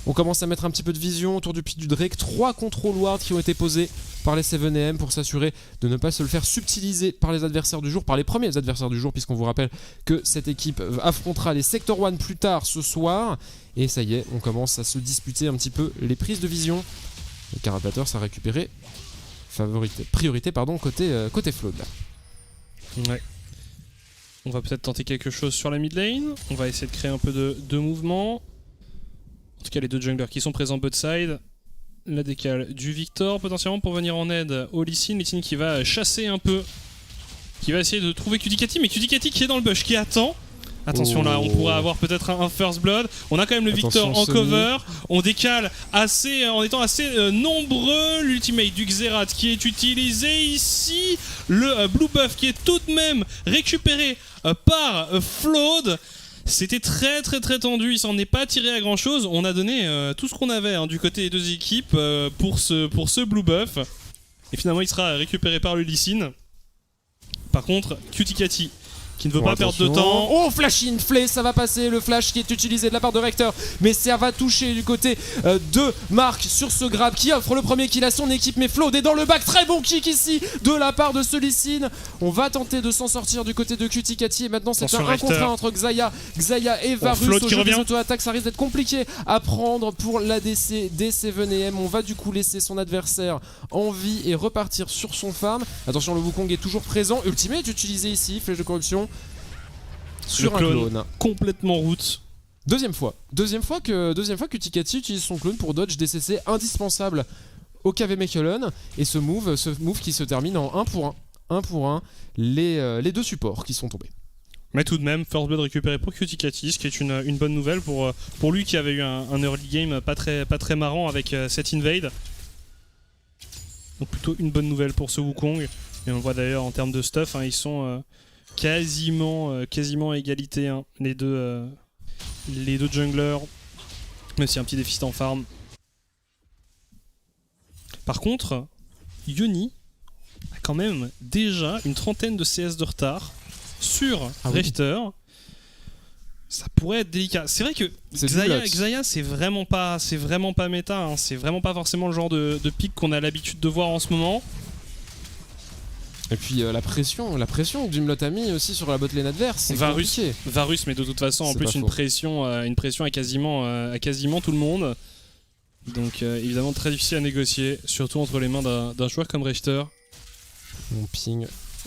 On commence à mettre un petit peu de vision autour du pic du Drake. 3 control wards qui ont été posés par les 7ème pour s'assurer de ne pas se le faire subtiliser par les adversaires du jour, par les premiers adversaires du jour, puisqu'on vous rappelle que cette équipe affrontera les Sector 1 plus tard ce soir. Et ça y est, on commence à se disputer un petit peu les prises de vision. Le Carapateur sera récupéré. Priorité côté Flood. Ouais. On va peut-être tenter quelque chose sur la mid lane. On va essayer de créer un peu de mouvement. En tout cas, les deux junglers qui sont présents bot side. La décale du Victor potentiellement pour venir en aide au Lee Sin. Lee Sin qui va chasser un peu. Qui va essayer de trouver Cuticati, mais Cuticati qui est dans le bush, qui attend. Attention là, on pourrait avoir peut-être un first blood. On a quand même le Victor en cover. On décale en étant assez nombreux. L'ultimate du Xerath qui est utilisé ici. Le blue buff qui est tout de même récupéré par Flood. C'était très tendu, il s'en est pas tiré à grand chose. On a donné tout ce qu'on avait du côté des deux équipes pour ce blue buff. Et finalement il sera récupéré par le Lee Sin. Par contre, Cuticati qui ne veut pas perdre de temps. Oh, flash in, flay, ça va passer, le flash qui est utilisé de la part de Rector, mais ça va toucher du côté de Marc sur ce grab qui offre le premier kill à son équipe, mais Flood est dans le back, très bon kick ici de la part de ce Lee Sin. On va tenter de s'en sortir du côté de Cuticati et maintenant c'est un 1 contre 1 entre Xayah et Varus au jeu des auto-attaques, ça risque d'être compliqué à prendre pour l'ADC des 7am. On va du coup laisser son adversaire en vie et repartir sur son farm. Attention, le Wukong est toujours présent, ultimate utilisé ici, flèche de corruption sur un clone complètement route. Deuxième fois que Cuticati utilise son clone pour dodge DCC indispensable au KV Mechelen, et ce move qui se termine en 1 pour 1, les deux supports qui sont tombés. Mais tout de même, first blood récupéré pour Cuticati, ce qui est une bonne nouvelle pour lui qui avait eu un early game pas très marrant avec cette invade. Donc plutôt une bonne nouvelle pour ce Wukong. Et on le voit d'ailleurs en termes de stuff, ils sont quasiment à égalité, les deux junglers, même si un petit déficit en farm. Par contre, Yoni a quand même déjà une trentaine de CS de retard sur Richter. Oui. Ça pourrait être délicat. C'est vrai que Xayah c'est vraiment pas méta, c'est vraiment pas forcément le genre de pick qu'on a l'habitude de voir en ce moment. Et puis la pression que Gmlot a mis aussi sur la botlane adverse, c'est compliqué. Varus, mais de toute façon, en plus une pression à quasiment tout le monde. Donc évidemment très difficile à négocier, surtout entre les mains d'un joueur comme Richter. On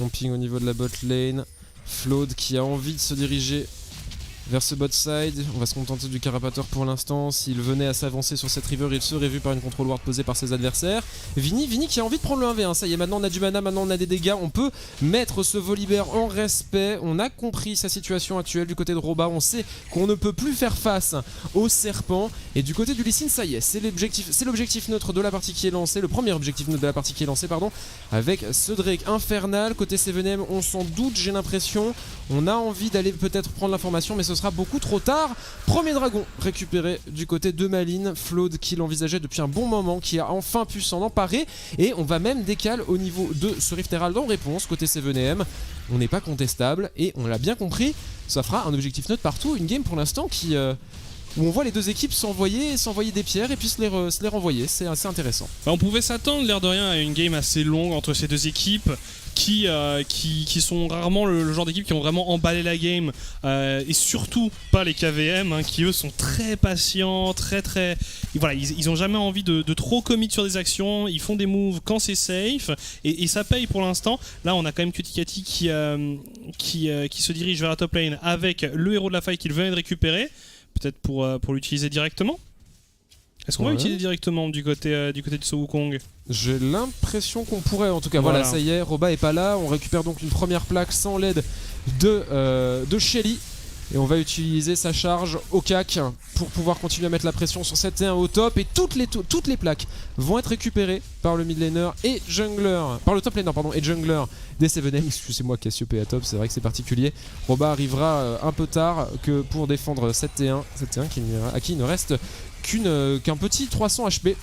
ping au niveau de la botlane. Flood qui a envie de se diriger vers ce bot side. On va se contenter du Carapateur pour l'instant. S'il venait à s'avancer sur cette river, il serait vu par une control ward posée par ses adversaires. Vini qui a envie de prendre le 1v1. Ça y est, maintenant on a du mana, maintenant on a des dégâts. On peut mettre ce Volibear en respect. On a compris sa situation actuelle du côté de Roba. On sait qu'on ne peut plus faire face au serpent. Et du côté du Lee Sin, ça y est, c'est l'objectif neutre de la partie qui est lancé. Le premier objectif neutre de la partie qui est lancé, avec ce Drake infernal. Côté 7M, on s'en doute, j'ai l'impression. On a envie d'aller peut-être prendre l'information, mais ce sera beaucoup trop tard. Premier dragon récupéré du côté de Malines. Flood qui l'envisageait depuis un bon moment, qui a enfin pu s'en emparer, et on va même décaler au niveau de ce Rift Herald en réponse. Côté 7M, on n'est pas contestable et on l'a bien compris, ça fera un objectif neutre partout. Une game pour l'instant où on voit les deux équipes s'envoyer des pierres et puis se les renvoyer. C'est assez intéressant. On pouvait s'attendre, l'air de rien, à une game assez longue entre ces deux équipes qui sont rarement le genre d'équipe qui ont vraiment emballé la game, et surtout pas les KVM, qui eux sont très patients, voilà, ils ont jamais envie de trop commit sur des actions, ils font des moves quand c'est safe, et ça paye pour l'instant. Là on a quand même Cuticati qui se dirige vers la top lane avec le héros de la faille qu'il venait de récupérer, peut-être pour l'utiliser directement. Est-ce qu'on va l'utiliser directement du côté de ce Wukong? J'ai l'impression qu'on pourrait, en tout cas. Voilà, ça y est, Roba est pas là. On récupère donc une première plaque sans l'aide de Shelly. Et on va utiliser sa charge au cac pour pouvoir continuer à mettre la pression sur 7-1 au top. Et toutes les plaques vont être récupérées par le mid laner et jungler, par le top laner et jungler des 7M. Excusez-moi, Cassiopée à top, c'est vrai que c'est particulier. Roba arrivera un peu tard que pour défendre 7-1 à qui il ne reste qu'un petit 300 HP.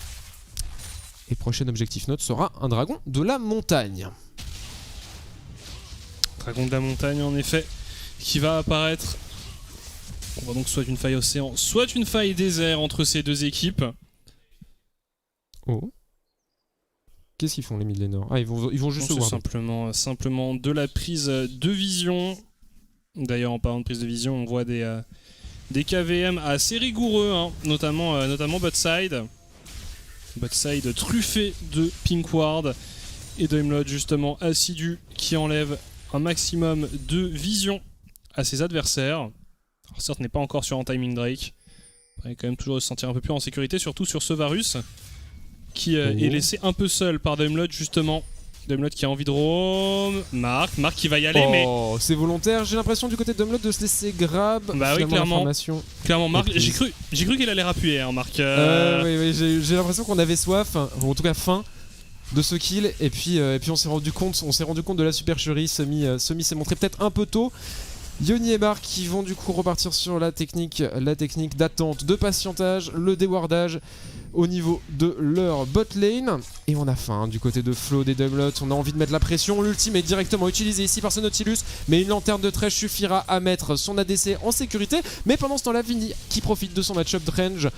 Et prochain objectif note sera un dragon de la montagne. Dragon de la montagne, en effet, qui va apparaître. On voit donc soit une faille océan, soit une faille désert entre ces deux équipes. Oh. Qu'est-ce qu'ils font les mid laners? Ah, ils vont juste se voir. Simplement de la prise de vision. D'ailleurs, en parlant de prise de vision, on voit des KVM assez rigoureux, notamment bot side. Botside truffé de Pink Ward et Doimlot justement assidu qui enlève un maximum de vision à ses adversaires. Alors certes, n'est pas encore sur un timing Drake. Il va quand même toujours se sentir un peu plus en sécurité, surtout sur ce Varus qui est laissé un peu seul par Doimlot justement. Doimlot qui a envie de roam. Marc qui va y aller, mais c'est volontaire. J'ai l'impression du côté de Doimlot de se laisser grab. Bah oui, clairement. Marc, j'ai cru qu'il allait appuyer, hein, Marc. Oui, j'ai l'impression qu'on avait soif, ou en tout cas faim, de ce kill. Et puis on s'est rendu compte de la supercherie. Semi s'est montré peut-être un peu tôt. Yoni et Marc qui vont du coup repartir sur la technique d'attente, de patientage, le déwardage au niveau de leur bot lane. Et on a faim du côté de Flo des Doimlot, on a envie de mettre la pression. L'ultime est directement utilisé ici par ce Nautilus, mais une lanterne de trèche suffira à mettre son ADC en sécurité. Mais pendant ce temps-là, Vini qui profite de son match-up de range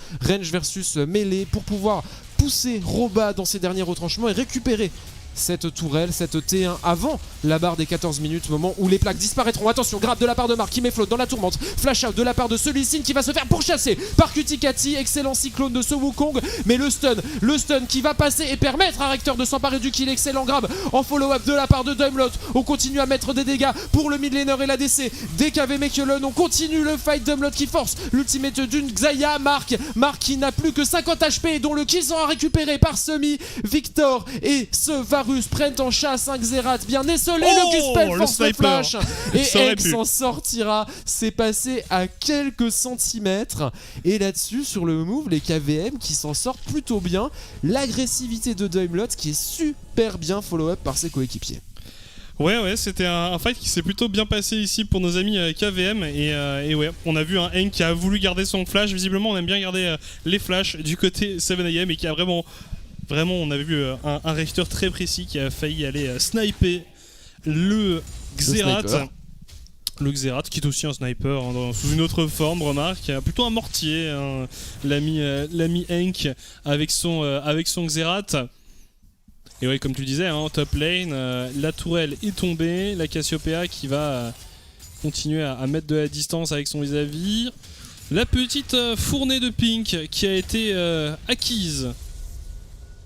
versus mêlée pour pouvoir pousser Roba dans ses derniers retranchements et récupérer cette tourelle, cette T1 avant la barre des 14 minutes, moment où les plaques disparaîtront. Attention, grab de la part de Marc qui met flotte dans la tourmente, flash out de la part de celui-ci qui va se faire pourchasser par Cuticati, excellent cyclone de ce Wukong, mais le stun qui va passer et permettre à Rector de s'emparer du kill, excellent grab en follow-up de la part de Doimlot. On continue à mettre des dégâts pour le mid laner et l'ADC, DKV Mekelen, on continue le fight. Doimlot qui force l'ultimate d'une Xayah, Marc qui n'a plus que 50 HP dont le kill sera récupéré par Semi. Victor et ce Varus prennent en chasse un Xerath bien esselé, le Q-spell force le flash et Egg s'en sortira. C'est passé à quelques centimètres et là-dessus sur le move les KVM qui s'en sortent plutôt bien. L'agressivité de Doimlot qui est super bien follow-up par ses coéquipiers. Ouais, c'était un fight qui s'est plutôt bien passé ici pour nos amis KVM et ouais, on a vu un Hank qui a voulu garder son flash. Visiblement on aime bien garder les flashs du côté 7am et qui a vraiment on avait vu un Richter très précis qui a failli aller sniper le Xerath. Le Xerath qui est aussi un sniper sous une autre forme, remarque, plutôt un mortier, hein, l'ami Hank avec son Xerath. Et ouais, comme tu disais, hein, top lane, la tourelle est tombée, la Cassiopeia qui va continuer à mettre de la distance avec son vis-à-vis. La petite fournée de Pink qui a été acquise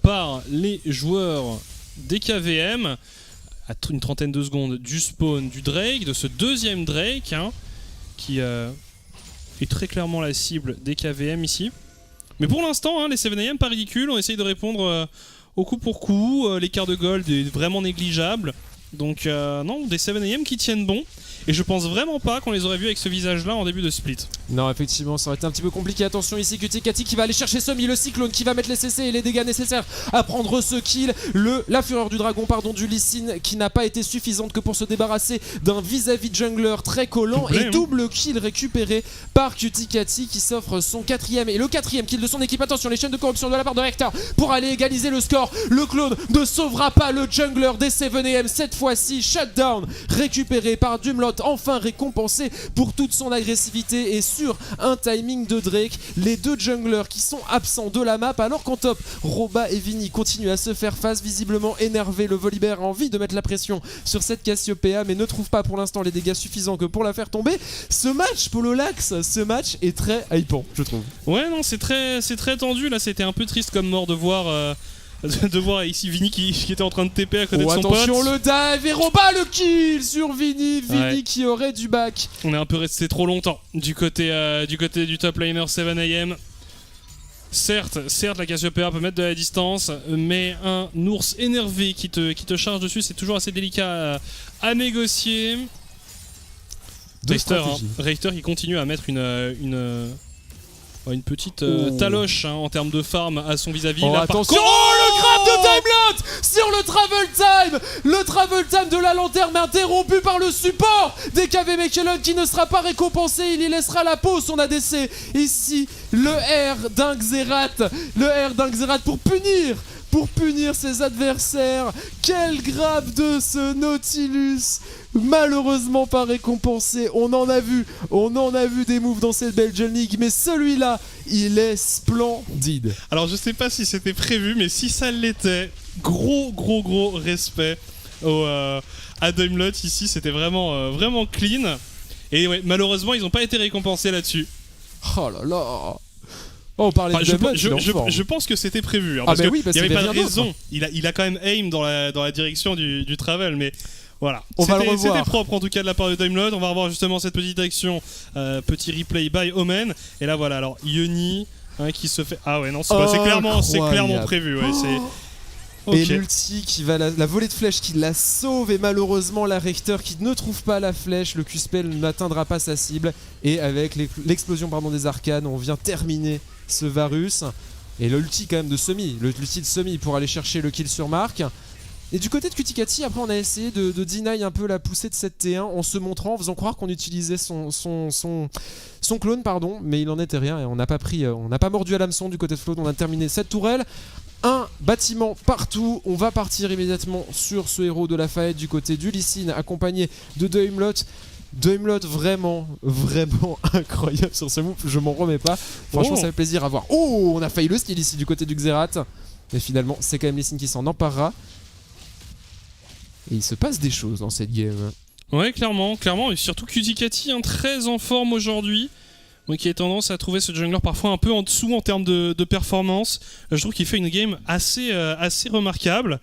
par les joueurs des KVM à une trentaine de secondes du spawn du Drake, de ce deuxième Drake, hein, qui est très clairement la cible des KVM ici. Mais pour l'instant, hein, les 7am pas ridicules, on essaye de répondre au coup pour coup, l'écart de gold est vraiment négligeable. Donc non, des 7am qui tiennent bon. Et je pense vraiment pas qu'on les aurait vus avec ce visage-là en début de split. Non, effectivement, ça aurait été un petit peu compliqué. Attention ici, Cuticati qui va aller chercher Semi, le cyclone qui va mettre les CC et les dégâts nécessaires à prendre ce kill. La fureur du dragon, du Lee Sin qui n'a pas été suffisante que pour se débarrasser d'un vis-à-vis jungler très collant. Et double kill récupéré par Cuticati qui s'offre son quatrième et le quatrième kill de son équipe. Attention, les chaînes de corruption de la part de Rector pour aller égaliser le score. Le clone ne sauvera pas le jungler des 7am. Cette fois-ci, shutdown récupéré par Doimlot, enfin récompensé pour toute son agressivité et sur un timing de Drake. Les deux junglers qui sont absents de la map, alors qu'en top, Roba et Vini continuent à se faire face, visiblement énervé. Le Volibear a envie de mettre la pression sur cette Cassiopeia, mais ne trouve pas pour l'instant les dégâts suffisants que pour la faire tomber. Ce match, Pololax, ce match est très hypant, je trouve. Ouais, non, c'est très tendu. Là, c'était un peu triste comme mort de voir ici Vini qui était en train de TP à côté de son pote. Attention, le dive et Roba le kill sur Vini. Vini qui aurait du back. On est un peu resté trop longtemps du côté du top laner 7am. Certes, la Cassiopeia peut mettre de la distance, mais un ours énervé qui te charge dessus, c'est toujours assez délicat à négocier. Richter qui continue à mettre une petite taloche en termes de farm à son vis-à-vis. Là, attention, le grab de Doimlot sur le travel time. Le travel time de la lanterne interrompu par le support des KV Mekelen qui ne sera pas récompensé. Il y laissera la peau son ADC. Ici, le R d'un Xerath pour punir ses adversaires. Quel grab de ce Nautilus, malheureusement pas récompensé. On en a vu des moves dans cette Belgian League, mais celui-là, il est splendide. Alors je sais pas si c'était prévu, mais si ça l'était, gros respect à Doimlot ici, c'était vraiment clean. Et ouais, malheureusement, ils n'ont pas été récompensés là-dessus. Oh là là. Oh, on parlait Enfin, de Dumbledore, je pense que c'était prévu. Ah parce bah que oui, parce il n'y qu'il avait y pas avait de rien raison. Il a quand même aim dans la direction du travel, mais voilà. On va le revoir. C'était propre en tout cas de la part de Timelot. On va revoir justement cette petite action, petit replay by Omen. Et là voilà, alors Yoni qui se fait. Ah ouais, non, c'est clairement prévu. Ouais, c'est. Okay. Et l'ulti qui va la volée de flèche qui la sauve, et malheureusement la Richter qui ne trouve pas la flèche, le Q-spell n'atteindra pas sa cible, et avec l'explosion des arcanes on vient terminer ce Varus. Et l'ulti quand même de Semi, l'ulti de Semi pour aller chercher le kill sur Mark. Et du côté de Kutikati, après on a essayé de deny un peu la poussée de cette T1 en se montrant, en faisant croire qu'on utilisait son clone, pardon, mais il en était rien et on n'a pas mordu à l'hameçon du côté de Float. On a terminé cette tourelle. Un bâtiment partout, on va partir immédiatement sur ce héros de la fight du côté du Lee Sin, accompagné de Daimlot. Daimlot vraiment incroyable sur ce move, je m'en remets pas. Franchement ça fait plaisir à voir. Oh, on a failli le steal ici du côté du Xerath. Mais finalement c'est quand même Lee Sin qui s'en emparera. Et il se passe des choses dans cette game. Ouais, clairement, et surtout Kutikati, très en forme aujourd'hui. Donc qui a tendance à trouver ce jungler parfois un peu en dessous en termes de performance. Je trouve qu'il fait une game assez remarquable.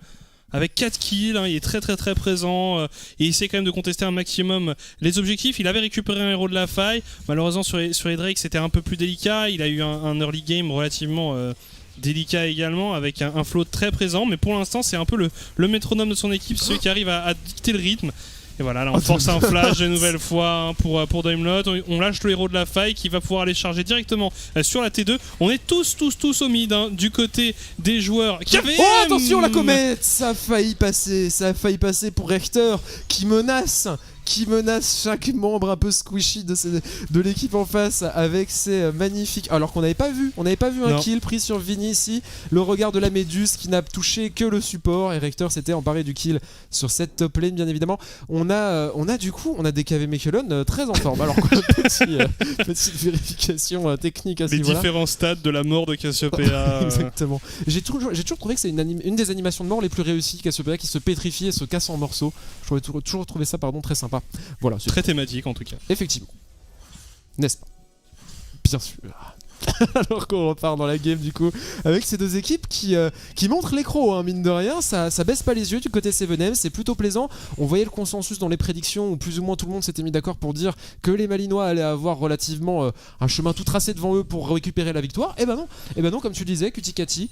Avec 4 kills, il est très présent. Et il essaie quand même de contester un maximum les objectifs. Il avait récupéré un héros de la faille. Malheureusement sur les Drake c'était un peu plus délicat. Il a eu un early game relativement délicat également, avec un float très présent. Mais pour l'instant c'est un peu le métronome de son équipe, celui qui arrive à dicter le rythme. Et voilà, là on force un flash de nouvelle fois pour Daimlot. On lâche le héros de la faille qui va pouvoir aller charger directement sur la T2. On est tous au mid du côté des joueurs KVM. Oh attention la comète, ça a failli passer pour Richter qui menace chaque membre un peu squishy de l'équipe en face avec ses magnifiques. Alors qu'on n'avait pas vu un kill pris sur Vini ici. Le regard de la Méduse qui n'a touché que le support, et Richter s'était emparé du kill sur cette top lane bien évidemment. On a des KV Mechelen très en forme. Alors petite vérification technique à ce niveau-là. Les différents stades de la mort de Cassiopeia. Exactement. J'ai toujours trouvé que c'est une des animations de mort les plus réussies. Cassiopeia qui se pétrifie et se casse en morceaux. Je trouvais toujours trouvé ça très sympa. Voilà, très thématique en tout cas. Effectivement. N'est-ce pas? Bien sûr. Alors qu'on repart dans la game du coup avec ces deux équipes qui montrent les crocs, mine de rien, ça baisse pas les yeux du côté 7M, c'est plutôt plaisant. On voyait le consensus dans les prédictions où plus ou moins tout le monde s'était mis d'accord pour dire que les Malinois allaient avoir relativement un chemin tout tracé devant eux pour récupérer la victoire. Et ben non, comme tu le disais, Kutikati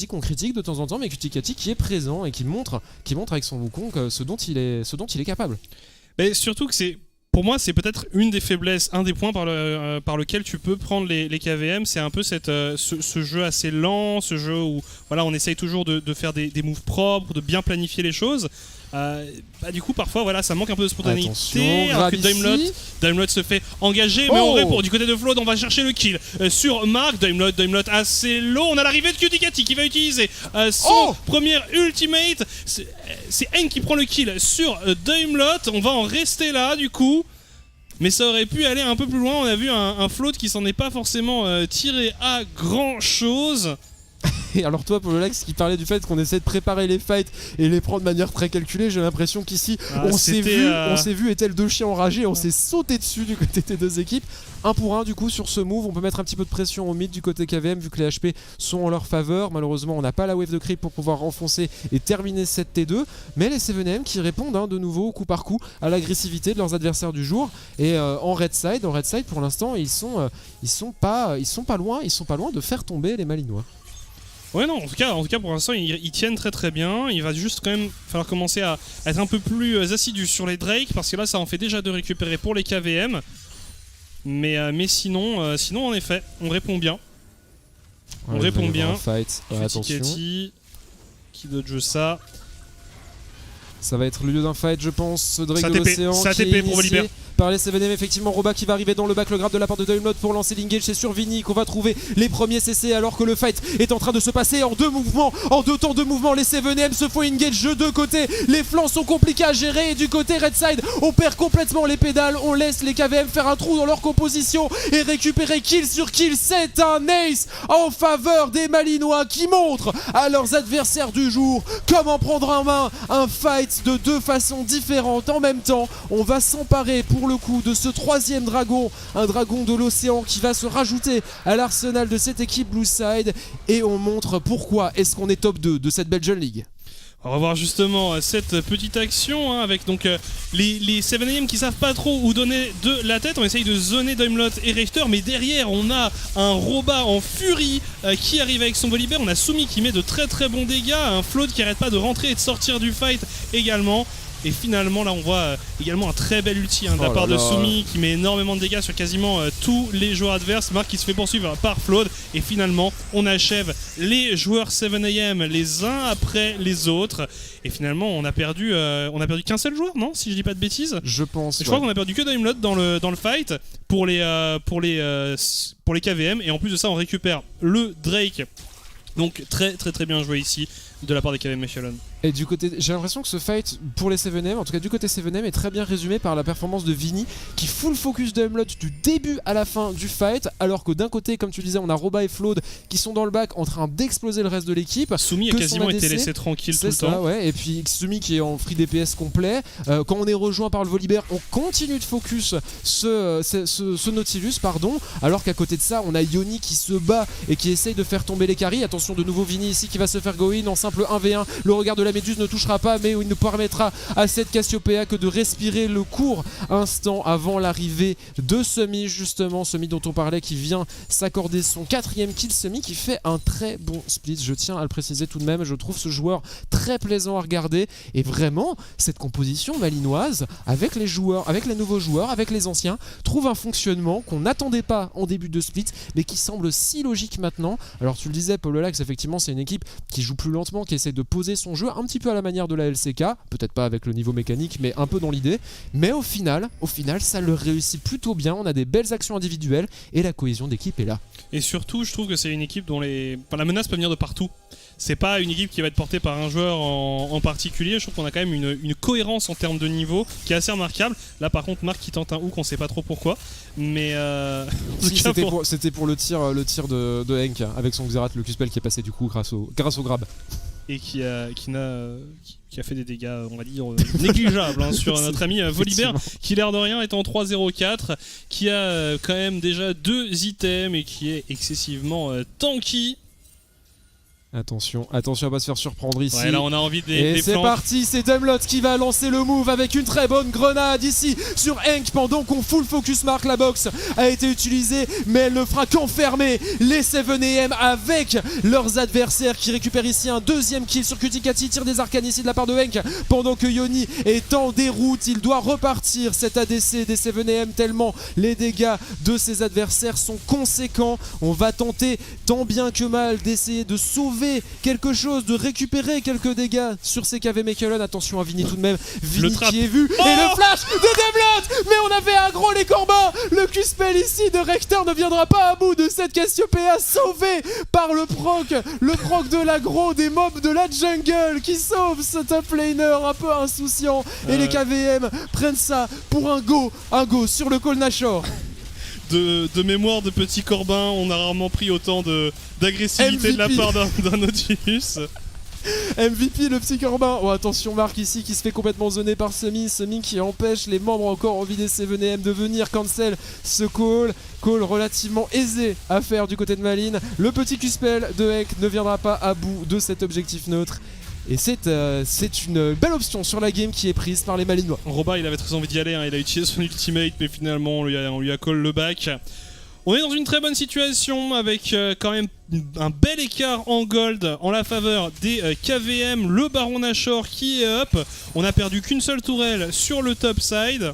qu'on critique de temps en temps, mais Kutikati qui est présent et qui montre avec son Wukong ce dont il est capable. Mais surtout que pour moi, c'est peut-être une des faiblesses, un des points par lequel tu peux prendre les KVM, c'est un peu ce jeu assez lent, ce jeu où voilà, on essaye toujours de faire des moves propres, de bien planifier les choses. Du coup parfois voilà, ça manque un peu de spontanéité. Alors que Daimlot se fait engager, mais on répond du côté de Float. On va chercher le kill sur Mark. Daimlot assez low. On a l'arrivée de Kutikati qui va utiliser son premier ultimate. C'est N qui prend le kill sur Daimlot. On va en rester là du coup, mais ça aurait pu aller un peu plus loin. On a vu un Float qui s'en est pas forcément tiré à grand chose. Et alors toi pour le Lex qui parlait du fait qu'on essaie de préparer les fights et les prendre de manière très calculée, j'ai l'impression qu'ici on s'est vu et tel deux chiens enragés, on s'est sauté dessus du côté des deux équipes. 1 pour 1 du coup sur ce move, on peut mettre un petit peu de pression au mid du côté KVM vu que les HP sont en leur faveur. Malheureusement on n'a pas la wave de creep pour pouvoir renfoncer et terminer cette T2, mais les 7M qui répondent de nouveau coup par coup à l'agressivité de leurs adversaires du jour. Et en red side pour l'instant ils sont pas loin de faire tomber les Malinois. Ouais non, en tout cas pour l'instant ils tiennent très bien. Il va juste quand même falloir commencer à être un peu plus assidu sur les Drake, parce que là ça en fait déjà de récupérer pour les KVM. Mais sinon en effet on répond bien. On répond bien. Fight. Attention. Qui dodge ça. Ça va être le lieu d'un fight, je pense. Drake ça de l'océan ça qui TP est pour initié Volibear. par les 7M. Effectivement, Roba qui va arriver dans le back, le grab de la part de Daimlot pour lancer l'engage. C'est sur Vini qu'on va trouver les premiers CC alors que le fight est en train de se passer en deux temps de mouvement. Les 7M se font engage de deux côtés. Les flancs sont compliqués à gérer et du côté Red Side, on perd complètement les pédales. On laisse les KVM faire un trou dans leur composition et récupérer kill sur kill. C'est un ace en faveur des Malinois qui montrent à leurs adversaires du jour comment prendre en main un fight de deux façons différentes en même temps. On va s'emparer pour pour le coup de ce troisième dragon, un dragon de l'océan qui va se rajouter à l'arsenal de cette équipe Blue Side, et on montre pourquoi est-ce qu'on est top 2 de cette Belgian League. On va voir justement cette petite action avec donc les 7AM qui savent pas trop où donner de la tête. On essaye de zoner Daimlot et Richter, mais derrière on a un Roba en furie qui arrive avec son Volibear. On a Sumi qui met de très très bons dégâts, un Float qui arrête pas de rentrer et de sortir du fight également. Et finalement là on voit également un très bel ulti de la part de Sumi qui met énormément de dégâts sur quasiment tous les joueurs adverses. Marc qui se fait poursuivre par Flood, et finalement on achève les joueurs 7AM les uns après les autres. Et finalement on a perdu qu'un seul joueur, non, si je dis pas de bêtises. Je pense. Je crois qu'on a perdu que Daimlot dans le fight pour les KVM, et en plus de ça on récupère le Drake. Donc très très très bien joué ici de la part des KVM Echelon. Et du côté, j'ai l'impression que ce fight pour les 7M, en tout cas du côté 7M, est très bien résumé par la performance de Vini qui full focus Daimlot du début à la fin du fight, alors que d'un côté, comme tu disais, on a Roba et Flood qui sont dans le back en train d'exploser le reste de l'équipe. Sumi a quasiment été laissé tranquille tout le temps. Ouais. Et puis Sumi qui est en free DPS complet. Quand on est rejoint par le Volibear, on continue de focus ce Nautilus, alors qu'à côté de ça, on a Yoni qui se bat et qui essaye de faire tomber les carries. Attention, de nouveau Vini ici qui va se faire go in en simple 1v1. Le regard de la Méduse ne touchera pas, mais il ne permettra à cette Cassiopeia que de respirer le court instant avant l'arrivée de Sumi, justement, Sumi dont on parlait, qui vient s'accorder son 4ème kill. Sumi qui fait un très bon split, je tiens à le préciser tout de même. Je trouve ce joueur très plaisant à regarder, et vraiment cette composition malinoise avec les joueurs, avec les nouveaux joueurs, avec les anciens, trouve un fonctionnement qu'on n'attendait pas en début de split, mais qui semble si logique maintenant. Alors tu le disais, Paul Lax, effectivement c'est une équipe qui joue plus lentement, qui essaie de poser son jeu un petit peu à la manière de la LCK, peut-être pas avec le niveau mécanique, mais un peu dans l'idée. Mais au final, ça le réussit plutôt bien. On a des belles actions individuelles et la cohésion d'équipe est là. Et surtout, je trouve que c'est une équipe dont la menace peut venir de partout. C'est pas une équipe qui va être portée par un joueur en particulier. Je trouve qu'on a quand même une cohérence en termes de niveau qui est assez remarquable. Là par contre Marc qui tente un hook, on sait pas trop pourquoi, mais si, c'était pour le tir de Henk avec son Xerath, le Q-spell qui est passé du coup grâce au grab. Et qui a fait des dégâts, on va dire, négligeables sur notre ami Volibear, qui l'air de rien est en 3-0-4, qui a quand même déjà 2 items et qui est excessivement tanky. Attention à pas se faire surprendre ici. Ouais, là on a envie et c'est parti, c'est Daimlot qui va lancer le move avec une très bonne grenade ici sur Henk pendant qu'on full focus mark. La box a été utilisée, mais elle ne fera qu'enfermer les 7AM avec leurs adversaires qui récupèrent ici un 2ème kill sur Cuticati. Tire des arcanes ici de la part de Henk pendant que Yoni est en déroute. Il doit repartir cet ADC des 7AM tellement les dégâts de ses adversaires sont conséquents. On va tenter tant bien que mal d'essayer de sauver quelque chose, de récupérer quelques dégâts sur ces KV Mechelen. Attention à Vini tout de même, Vini qui est vu, et le flash de Daimlot, mais on avait un gros les corbins. Le Q-spell ici de Richter ne viendra pas à bout de cette Cassiopeia, sauvé par le proc de l'aggro des mobs de la jungle qui sauve ce top laner un peu insouciant, et les KVM prennent ça pour un go sur le call Nashor. De mémoire de petit Corbin, on a rarement pris autant d'agressivité de la part d'un Nautilus. MVP le petit Corbin. Oh attention Marc ici qui se fait complètement zoner par Sumi qui empêche les membres encore en vie des 7AM de venir cancel ce call relativement aisé à faire du côté de Malines. Le petit Q-spell de Henk ne viendra pas à bout de cet objectif neutre. Et c'est une belle option sur la game qui est prise par les Malinois. Roba il avait très envie d'y aller, il a utilisé son ultimate, mais finalement on lui a call le back. On est dans une très bonne situation avec quand même un bel écart en gold en la faveur des KVM. Le Baron Nashor qui est up. On a perdu qu'une seule tourelle sur le top side.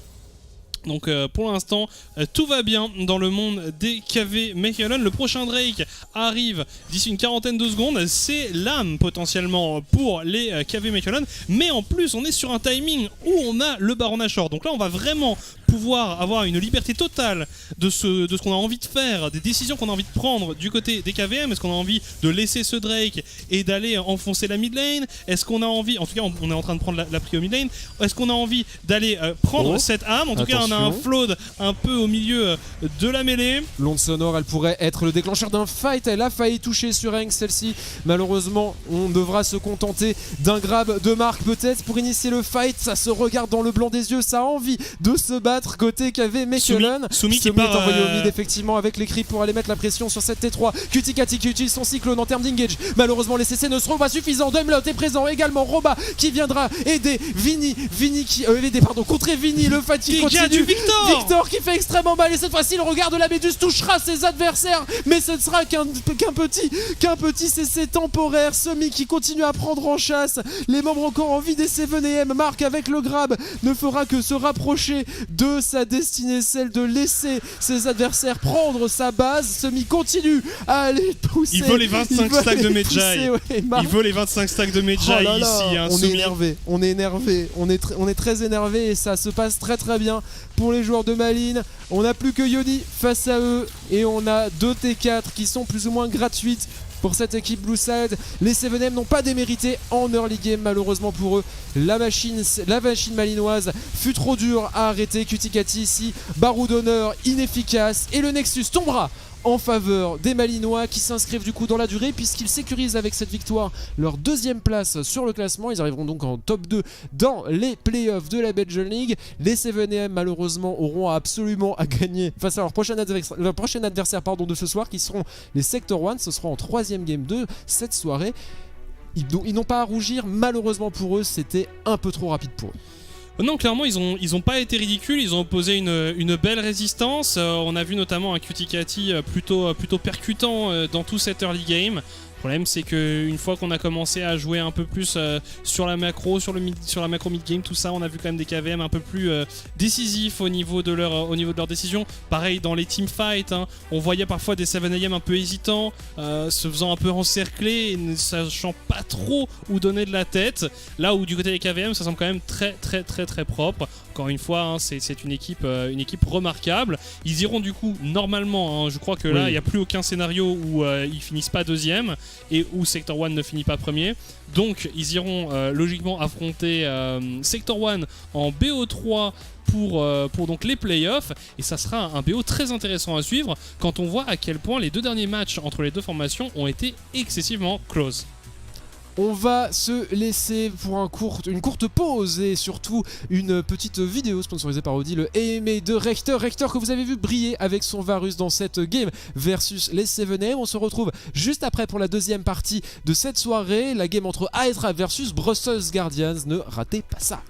Donc pour l'instant tout va bien dans le monde des KV Mechelen. Le prochain Drake arrive d'ici une quarantaine de secondes. C'est l'âme potentiellement pour les KV Mechelen. Mais en plus on est sur un timing où on a le Baron Nashor. Donc là on va vraiment pouvoir avoir une liberté totale de ce qu'on a envie de faire, des décisions qu'on a envie de prendre du côté des KVM. Est-ce qu'on a envie de laisser ce Drake et d'aller enfoncer la mid lane? Est-ce qu'on a envie, en tout cas on est en train de prendre la prio mid lane, est-ce qu'on a envie d'aller prendre cette âme? En tout cas un a un Flood un peu au milieu de la mêlée. L'onde sonore, elle pourrait être le déclencheur d'un fight. Elle a failli toucher sur Hank, celle-ci. Malheureusement, on devra se contenter d'un grab de Marc peut-être pour initier le fight. Ça se regarde dans le blanc des yeux, ça a envie de se battre côté KV Mechelen. Soumi qui est part envoyé au mid effectivement avec les creeps pour aller mettre la pression sur cette T3. Cuticati qui utilise son cyclone en termes d'engage. Malheureusement les CC ne seront pas suffisants. Dumlot est présent également. Roba qui viendra aider Vini qui contrer Vini. Le fight qui continue. Victor qui fait extrêmement mal et cette fois-ci le regard de la Méduse touchera ses adversaires, mais ce ne sera qu'un petit CC temporaire. Semi qui continue à prendre en chasse les membres encore en vie des 7AM. Marc avec le grab ne fera que se rapprocher de sa destinée, celle de laisser ses adversaires prendre sa base. Semi continue à aller pousser. Il veut les 25 stacks de Medjay. Il veut les 25 stacks de Medjay ici. On est énervé, on est très énervé et ça se passe très très bien pour les joueurs de Malines. On n'a plus que Yodi face à eux et on a 2 T4 qui sont plus ou moins gratuites pour cette équipe Blue Side. Les 7M n'ont pas démérité en early game malheureusement pour eux. La machine malinoise fut trop dure à arrêter. Cuticati ici, barreau d'honneur inefficace et le Nexus tombera en faveur des Malinois qui s'inscrivent du coup dans la durée puisqu'ils sécurisent avec cette victoire leur 2e place sur le classement. Ils arriveront donc en top 2 dans les playoffs de la Belgian League. Les 7M malheureusement auront absolument à gagner face à leur prochain adversaire de ce soir qui seront les Sector One. Ce sera en 3e game de cette soirée. Ils n'ont pas à rougir, malheureusement pour eux c'était un peu trop rapide pour eux. Non, clairement, ils ont pas été ridicules, ils ont opposé une belle résistance. On a vu notamment un Cuticati plutôt percutant dans tout cet early game. Le problème, c'est qu'une fois qu'on a commencé à jouer un peu plus sur la macro, sur la macro mid-game, tout ça, on a vu quand même des KVM un peu plus décisifs au niveau de leur décision. Pareil dans les teamfights, hein, on voyait parfois des 7AM un peu hésitants, se faisant un peu encercler et ne sachant pas trop où donner de la tête. Là où du côté des KVM, ça semble quand même très très très très propre. Encore une fois, hein, c'est une équipe remarquable. Ils iront du coup normalement, hein, je crois que là, il n'y a plus aucun scénario où ils finissent pas 2e et où Sector One ne finit pas 1er. Donc ils iront logiquement affronter Sector One en BO3 pour donc les playoffs et ça sera un BO très intéressant à suivre quand on voit à quel point les 2 derniers matchs entre les 2 formations ont été excessivement close. On va se laisser pour une courte pause et surtout une petite vidéo sponsorisée par Audi, le AMA de Rector que vous avez vu briller avec son Varus dans cette game versus les 7M. On se retrouve juste après pour la 2e partie de cette soirée, la game entre Hydra versus Brussels Guardians. Ne ratez pas ça.